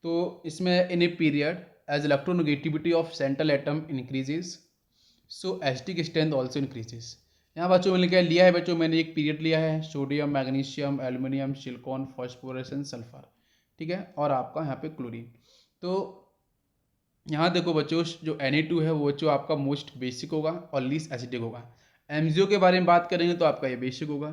तो इसमें in a period as electronegativity of central atom increases, so acidic strength also increases. यहाँ बच्चों मैंने क्या लिया है, बच्चों मैंने एक पीरियड लिया है, sodium, magnesium, aluminium, silicon, phosphorus, sulphur, ठीक है, और आपका यहाँ पे क्लोरीन। तो यहाँ देखो बच्चों जो Na2 है वो बच्चों आपका मोस्ट बेसिक होगा और लीस्ट एसिडिक होगा। MgO के बारे में बात करेंगे तो आपका ये बेसिक होगा।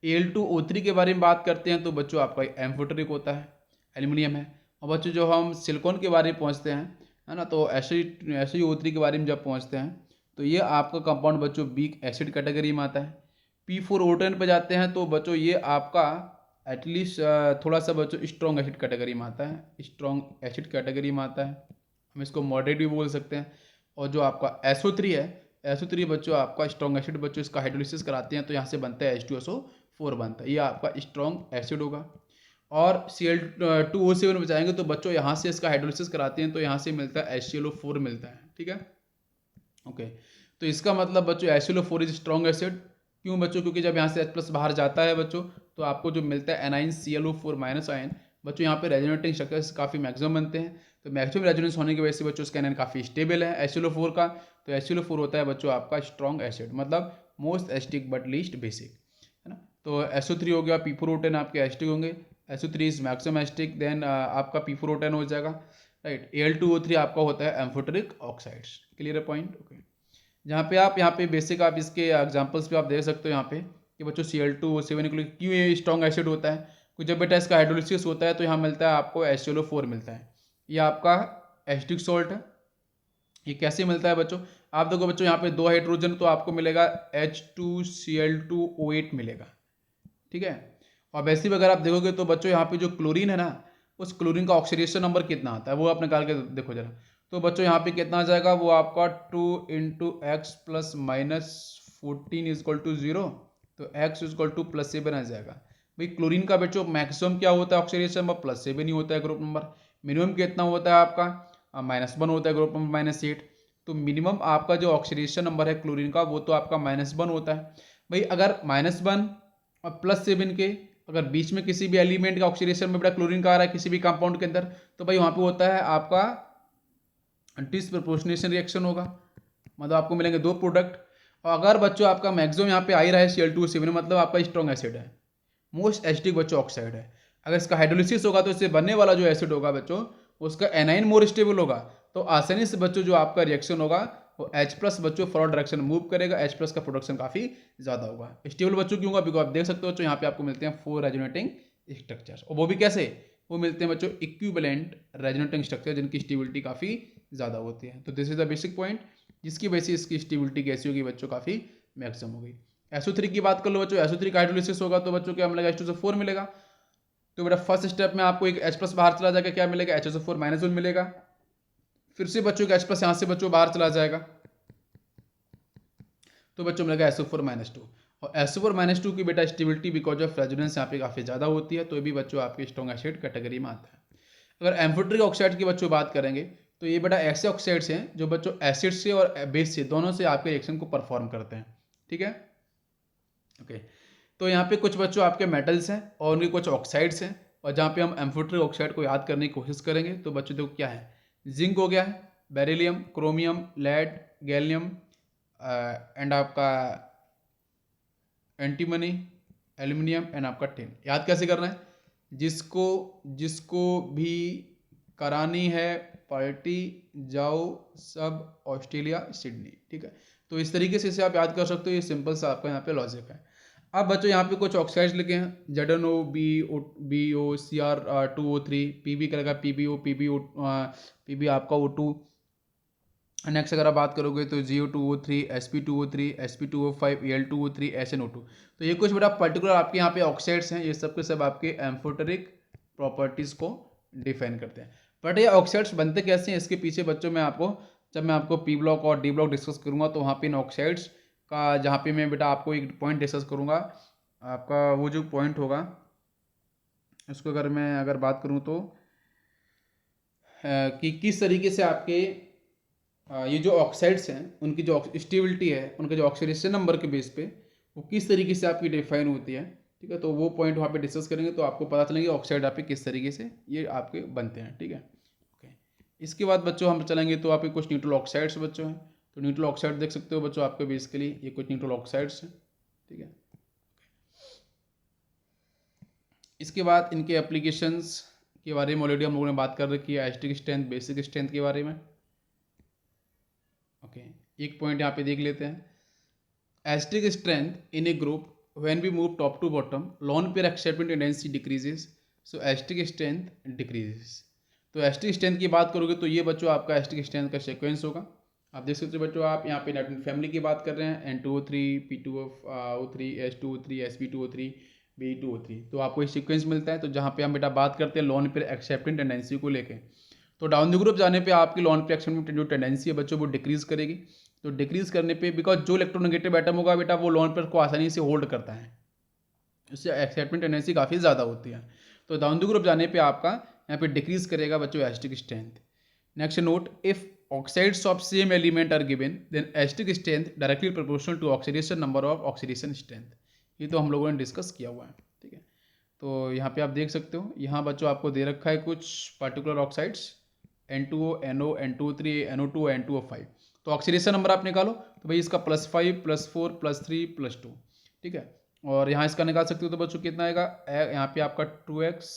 Al2O3 के बारे में बात करते हैं तो बच्चों आपका एम्फोटेरिक होता है, एल्यूमिनियम है। और बच्चों जो हम सिलिकॉन के बारे में पहुँचते हैं, है ना, तो SiO3 के बारे में जब पहुँचते हैं तो ये आपका कंपाउंड बच्चों वीक एसिड कैटेगरी में आता है। P4O10 पे जाते हैं तो बच्चों ये आपका एटलीस्ट थोड़ा सा बच्चों स्ट्रॉन्ग एसिड कैटेगरी में आता है, स्ट्रॉन्ग एसिड कैटेगरी में आता है, हम इसको मॉडरेट भी बोल सकते हैं। और जो आपका SO3 है, SO3 बच्चों आपका स्ट्रॉन्ग एसिड बच्चों इसका हाइड्रोलिसिस कराते हैं तो यहाँ से बनता है H2SO4 बनता है, ये आपका स्ट्रॉन्ग एसिड होगा। और Cl2O7 बचाएंगे तो बच्चों यहाँ से इसका हाइड्रोलिसिस कराते हैं तो यहाँ से मिलता है HClO4 मिलता है, ठीक है। ओके। तो इसका मतलब बच्चों HClO4 इज स्ट्रॉन्ग एसिड। क्यों बच्चों, क्योंकि जब यहाँ से H+ बाहर जाता है बच्चों तो आपको जो मिलता है एनाइन ClO4 माइनस आयन, बच्चों यहाँ पे रेजोनेटिंग स्ट्रक्चर्स काफ़ी मैक्सिमम बनते हैं। तो मैक्सिमम रेजोनेंस होने की वजह से बच्चों इसका एनाइन काफ़ी स्टेबल है HClO4 का। तो HClO4 होता है बच्चों आपका स्ट्रॉन्ग एसिड, मतलब most acidic but least basic, है ना। तो SO3 हो गया, P4O10 आपके एसिडिक होंगे, SO3 is maximum acidic, then आपका P4O10 हो जाएगा, राइट। Al2O3 आपका होता है एम्फोटेरिक ऑक्साइड्स। क्लियर है पॉइंट? ओके। जहाँ पे आप यहाँ पे बेसिक आप इसके एग्जांपल्स पे आप देख सकते हो यहाँ पे कि बच्चों Cl2O7 क्यों ये स्ट्रॉन्ग एसिड होता है, क्योंकि जब बेटा इसका हाइड्रोलिसिस होता है तो यहाँ मिलता है आपको HClO4 मिलता है, ये आपका एसिडिक सॉल्ट है। ये कैसे मिलता है बच्चों, आप देखो बच्चों यहाँ पे 2 हाइड्रोजन तो आपको मिलेगा H2Cl2O8 मिलेगा, ठीक है। और वैसे भी अगर आप देखोगे तो बच्चों यहाँ पे जो क्लोरीन है ना, उस क्लोरीन का ऑक्सीडेशन नंबर कितना आता है वो आप निकाल के देखो जरा। तो बच्चों यहाँ पे कितना आ जाएगा, वो आपका 2 × X + 14 इज इक्वल टू 0, तो x इज इक्वल टू +7 आ जाएगा। भाई क्लोरीन का बच्चों मैक्सिमम क्या होता है ऑक्सीडेशन नंबर, +7 ही होता है ग्रुप नंबर। मिनिमम कितना होता है आपका, -1 होता है ग्रुप नंबर -8। तो मिनिमम आपका जो ऑक्सीडेशन नंबर है क्लोरीन का वो तो आपका -1 होता है। भाई अगर -1 और +7 के अगर बीच में किसी भी एलिमेंट का ऑक्सीडेशन में बेटा क्लोरीन का आ रहा है किसी भी कंपाउंड के अंदर, तो भाई वहाँ पे होता है आपका डिसप्रपोर्शनेशन रिएक्शन होगा, मतलब आपको मिलेंगे दो प्रोडक्ट। और अगर बच्चों आपका मैक्सिमम यहाँ पे आ ही रहा है Cl2O7 मतलब आपका स्ट्रॉन्ग एसिड है, मोस्ट एसिडिक बच्चों ऑक्साइड है। अगर इसका हाइड्रोलिसिस होगा तो इससे बनने वाला जो एसिड होगा बच्चों उसका एनाइन मोर स्टेबल होगा, तो आसानी से बच्चों जो आपका रिएक्शन होगा वो H+ बच्चों फॉरवर्ड डायरेक्शन मूव करेगा, H+ का प्रोडक्शन काफी ज्यादा होगा। स्टेबल बच्चों क्यों होगा, बिकॉज आप देख सकते हो बच्चों यहाँ पे आपको मिलते हैं 4 रेजोनेटिंग स्ट्रक्चर, और वो भी कैसे, वो मिलते हैं बच्चों इक्विवेलेंट रेजोनेटिंग स्ट्रक्चर जिनकी स्टेबिलिटी काफी ज्यादा होती है। तो this is the basic point जिसकी वजह से इसकी स्टेबिलिटी कैसी होगी बच्चों, काफी मैक्सिमम होगी। SO3 की बात कर लो बच्चों, SO3 का हाइड्रोलिसिस होगा तो बच्चों क्या मिलेगा, H2SO4 मिलेगा। तो बेटा फर्स्ट स्टेप में आपको एक H+ बाहर चला जाएगा, क्या मिलेगा, HSO4 -1 मिलेगा। फिर से बच्चों का H+ यहाँ से बच्चों बाहर चला जाएगा तो बच्चों मिलेगा SO4 -2, और SO4 -2 की बेटा स्टेबिलिटी बिकॉज ऑफ रेजोनेंस यहाँ पे काफ़ी ज़्यादा होती है, तो ये भी बच्चों आपके स्ट्रॉन्ग एसिड कैटेगरी में आता है। अगर एम्फोटेरिक ऑक्साइड की बच्चों बात करेंगे तो ये बेटा ऐसे ऑक्साइड्स हैं जो बच्चों एसिड से और बेस से दोनों से आपके रिएक्शन को परफॉर्म करते हैं, ठीक है। ओके, तो यहाँ पे कुछ बच्चों आपके मेटल्स हैं और उनके कुछ ऑक्साइड्स हैं, और जहाँ पे हम एम्फोटेरिक ऑक्साइड को याद करने की कोशिश करेंगे तो बच्चों देखो क्या है, जिंक हो गया है, beryllium, chromium, lead, gallium and आपका एंटीमनी, एल्यूमिनियम एंड आपका टिन। याद कैसे करना है, जिसको जिसको भी करानी है पार्टी जाओ सब ऑस्ट्रेलिया सिडनी, ठीक है। तो इस तरीके से इसे आप याद कर सकते हो, ये सिंपल सा आपका यहाँ पे लॉजिक है। अब बच्चों यहाँ पे कुछ ऑक्साइड्स लिखे हैं, ZnO, BO, Cr2O3, Pb करेगा PbO, Pb आपका O2। नेक्स्ट अगर आप बात करोगे तो GO2O3, Sp2O3, Sp2O5, Al2O3, SnO2। तो ये कुछ बेटा पर्टिकुलर आपके यहाँ पे ऑक्साइड्स हैं, ये सब के सब आपके एम्फोटेरिक प्रॉपर्टीज़ को डिफाइन करते हैं। बट ये ऑक्साइड्स बनते कैसे हैं, इसके पीछे बच्चों में आपको जब मैं आपको P ब्लॉक और D ब्लॉक डिस्कस करूँगा तो वहाँ पे इन ऑक्साइड्स का जहाँ पे मैं बेटा आपको एक पॉइंट डिस्कस करूँगा, आपका वो जो पॉइंट होगा उसको अगर बात करूँ तो कि किस तरीके से आपके ये जो ऑक्साइड्स हैं उनकी जो स्टेबिलिटी है, उनके जो ऑक्सीडेशन नंबर के बेस पे वो किस तरीके से आपकी डिफाइन होती है, ठीक है। तो वो पॉइंट वहाँ पे डिस्कस करेंगे तो आपको पता चलेंगे ऑक्साइड आपके किस तरीके से ये आपके बनते हैं, ठीक है। ओके, इसके बाद बच्चों हम चलेंगे तो आपके कुछ न्यूट्रल ऑक्साइड्स बच्चों हैं। तो न्यूट्रल ऑक्साइड देख सकते हो बच्चों आपके बेसिकली ये कुछ न्यूट्रल ऑक्साइड्स हैं, ठीक है। इसके बाद इनके एप्लीकेशंस के बारे में ऑलरेडी हम लोगों ने बात कर रखी है, एसिडिक स्ट्रेंथ, बेसिक स्ट्रेंथ के बारे में। ओके, एक पॉइंट यहाँ पे देख लेते हैं, acidic strength in a group when we move top to bottom lone pair acceptant tendency decreases, so acidic strength decreases. तो एसिडिक स्ट्रेंथ की बात करोगे तो ये बच्चों आपका एसिडिक स्ट्रेंथ का सीक्वेंस होगा। आप देख सकते हो बच्चों, आप यहाँ पे नाइट्रोजन फैमिली की बात कर रहे हैं, N2O3, P2O3, H2O3, Sp2O3, B2O3, तो आपको ये सीक्वेंस मिलता है। तो जहाँ पे हम बेटा बात करते हैं लोन पेयर एक्सेप्टेंट टेंडेंसी को लेके, तो डाउन द ग्रुप जाने पे आपकी लोन पेयर एक्सेप्टेंट जो टेंडेंसी है बच्चों वो डिक्रीज करेगी। तो डिक्रीज करने पे बिकॉज जो इलेक्ट्रोनेगेटिव एटम होगा बेटा वो लोन पेयर को आसानी से होल्ड करता है, उससे एक्सेप्टेंट टेंडेंसी काफ़ी ज़्यादा होती है। तो डाउन द ग्रुप जाने पे आपका यहाँ पे डिक्रीज करेगा बच्चों acidic strength. Next note, if oxides of same element are given then acidic strength directly proportional to oxidation number of oxidation strength. ये तो हम लोगों ने डिस्कस किया हुआ है, ठीक है। तो यहाँ पे आप देख सकते हो, यहाँ बच्चों आपको दे रखा है कुछ particular oxides N2O, NO, N2O3, NO2, N2O5। तो ऑक्सीडेशन नंबर आप निकालो तो भाई इसका +5, +4, +3, +2, ठीक है। और यहाँ इसका निकाल सकते हो तो बच्चों कितना आएगा, यहाँ पे आपका 2x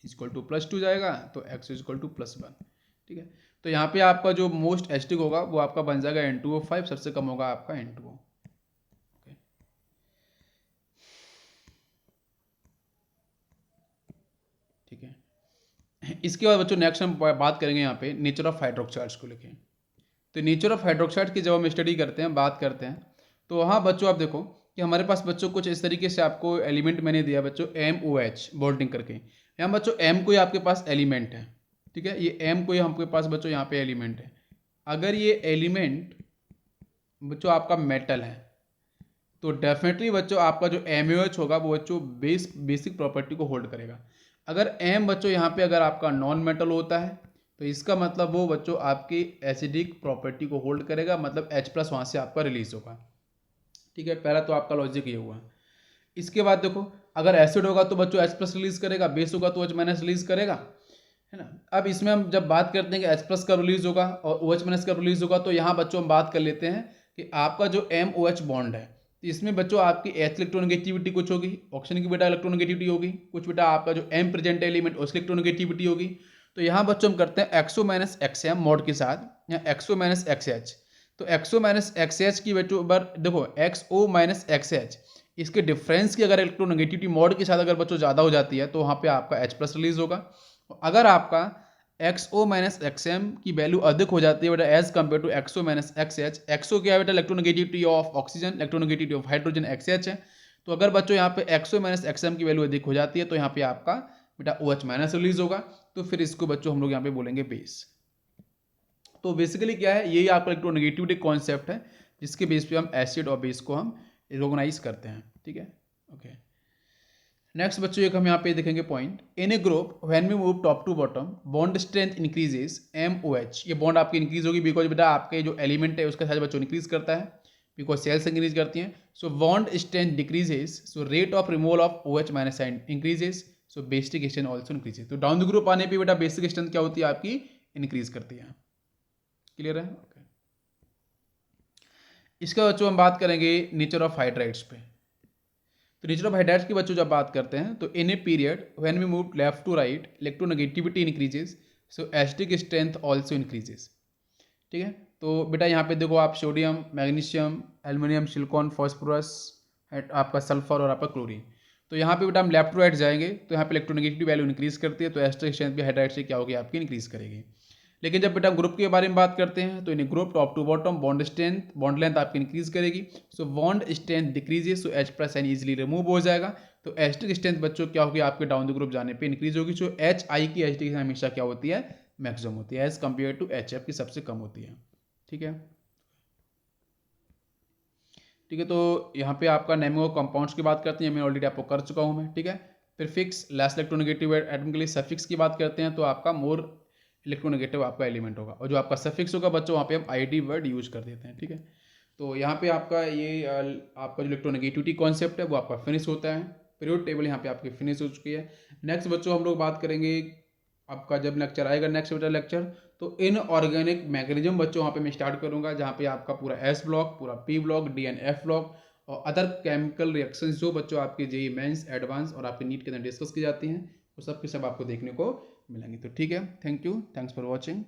इक्वल टू +2 जाएगा, तो x इक्वल टू +1, ठीक है। तो यहाँ पे आपका जो मोस्ट एसिडिक होगा वो आपका बन जाएगा N2O5, सबसे कम होगा आपका N2O, ठीक है। इसके बाद बच्चों नेक्स्ट हम बात करेंगे यहाँ पे नेचर ऑफ हाइड्रोक्साइड्स को लेके। तो नेचर ऑफ हाइड्रोक्साइड की जब हम स्टडी करते हैं, बात करते हैं, तो हाँ बच्चों आप देखो कि हमारे पास बच्चों कुछ इस तरीके से आपको एलिमेंट मैंने दिया बच्चों MOH बोल्डिंग करके। यहाँ बच्चों M कोई आपके पास एलिमेंट है, ठीक है, ये M कोई आपके पास बच्चों यहाँ पे एलिमेंट है। अगर ये एलिमेंट बच्चों आपका मेटल है, तो डेफिनेटली बच्चों आपका जो MOH होगा वो बच्चों बेसिक प्रॉपर्टी को होल्ड करेगा। अगर M बच्चों यहाँ पे अगर आपका नॉन मेटल होता है तो इसका मतलब वो बच्चों आपकी एसिडिक प्रॉपर्टी को होल्ड करेगा, मतलब H+ वहाँ से आपका रिलीज होगा। ठीक है, पहला तो आपका लॉजिक ये हुआ। इसके बाद देखो, अगर एसिड होगा तो बच्चों H+ रिलीज करेगा, बेस होगा तो H- रिलीज करेगा, है ना। अब इसमें हम जब बात करते हैं कि H+ कब रिलीज होगा और OH- कब रिलीज होगा, तो यहाँ बच्चों हम बात कर लेते हैं कि आपका जो MOH बॉन्ड है, तो इसमें बच्चों आपकी H इलेक्ट्रोनेगेटिविटी कुछ होगी, ऑक्सीजन की बेटा इलेक्ट्रोनेगेटिविटी होगी कुछ, बेटा आपका जो M प्रेजेंट एलिमेंट उसकी इलेक्ट्रोनेगेटिविटी होगी। तो यहाँ बच्चों हम करते हैं XO - XM मॉड के साथ, या XO - XH। तो XO - XH की बच्चों देखो XO - XH, इसके डिफरेंस की अगर इलेक्ट्रोनेगेटिविटी मॉड के साथ अगर बच्चों ज़्यादा हो जाती है तो वहाँ पे आपका H+ रिलीज होगा। अगर आपका XO - XM की वैल्यू अधिक हो जाती है बेटा as compare to XO - XH, XO क्या है बेटा electronegativity of oxygen, electronegativity of hydrogen XH है। तो अगर बच्चों यहाँ पे XO - XM की वैल्यू अधिक हो जाती है तो यहाँ पे आपका बेटा OH- रिलीज होगा, तो फिर इसको बच्चों हम लोग यहाँ पे बोलेंगे बेस। तो बेसिकली क्या है, यही आपका इलेक्ट्रोनेगेटिविटी कॉन्सेप्ट है जिसके बेस पे हम एसिड और बेस को हम रिकॉग्नाइज करते हैं। ठीक है, ओके। नेक्स्ट बच्चों एक हम यहाँ पे देखेंगे point, in a group when we move top to bottom bond strength increases MOH, ये बॉन्ड आपकी इंक्रीज होगी बिकॉज बेटा आपके जो एलिमेंट है उसका साइज बच्चों इंक्रीज करता है, बिकॉज सेल्स इंक्रीज करती हैं। सो bond strength decreases, so rate of removal of OH- increases, so basic strength also increases. तो डाउन द ग्रुप आने पर बेटा बेसिक स्ट्रेंथ क्या होती है आपकी, इंक्रीज करती है। क्लियर है, ओके। इसका बच्चों हम बात करेंगे नेचर ऑफ हाइड्राइड्स पे। तो नेचर ऑफ हाइड्राइड्स की बच्चों जब बात करते हैं तो in a period when we move left to right electronegativity increases, so acidic strength also increases. ठीक है, तो बेटा यहाँ पे देखो आप sodium, magnesium, aluminium, silicon, phosphorus, आपका सल्फर और आपका क्लोरीन, तो यहाँ पे बेटा हम लेफ्ट टू राइट जाएंगे तो यहाँ पे इलेक्ट्रोनेगेटिविटी वैल्यू इंक्रीज करती है, तो एसिडिक स्ट्रेंथ भी हाइड्राइड से क्या होगी आपकी इंक्रीज करेगी। लेकिन जब बेटा ग्रुप के बारे में बात करते हैं तो in group top to bottom bond length आपकी इंक्रीज करेगी, so bond strength decreases, so H+ easily remove हो जाएगा, तो एसिडिक स्ट्रेंथ बच्चों क्या होगी आपके डाउन द ग्रुप जाने पे इंक्रीज होगी, सो HI की एसिडिक हमेशा क्या होती है, मैक्सिमम होती है एज कंपेयर टू HF की सबसे कम होती है। ठीक है, ठीक है, तो यहाँ पे आपका नेमिंग ऑफ कंपाउंड्स की बात करते हैं, मैं ऑलरेडी आपको कर चुका हूँ मैं। ठीक है, फिर फिक्स लेस इलेक्ट्रोनेगेटिव एटम के लिए सफिक्स की बात करते हैं तो आपका मोर इलेक्ट्रोनेगेटिव आपका एलिमेंट होगा, और जो आपका सफिक्स होगा बच्चों वहाँ पे हम ID वर्ड यूज कर देते हैं। ठीक है, तो यहाँ पे आपका ये आपका जो इलेक्ट्रोनेगेटिविटी कॉन्सेप्ट है वो आपका फिनिश होता है, पीरियड टेबल यहाँ पे आपकी फिनिश हो चुकी है। नेक्स्ट बच्चों हम लोग बात करेंगे, आपका जब लेक्चर आएगा नेक्स्ट बेटा लेक्चर, तो इनऑर्गेनिक मैकेनिज्म बच्चों वहाँ पे मैं स्टार्ट करूँगा, जहाँ पे आपका पूरा S ब्लॉक, पूरा P block, D and F block और अदर केमिकल रिएक्शंस जो बच्चों आपके JEE मेंस, एडवांस और आपके नीट के अंदर डिस्कस की जाती हैं, वो सब के सब आपको देखने को मिलेंगे। तो ठीक है, thank you, thanks for watching.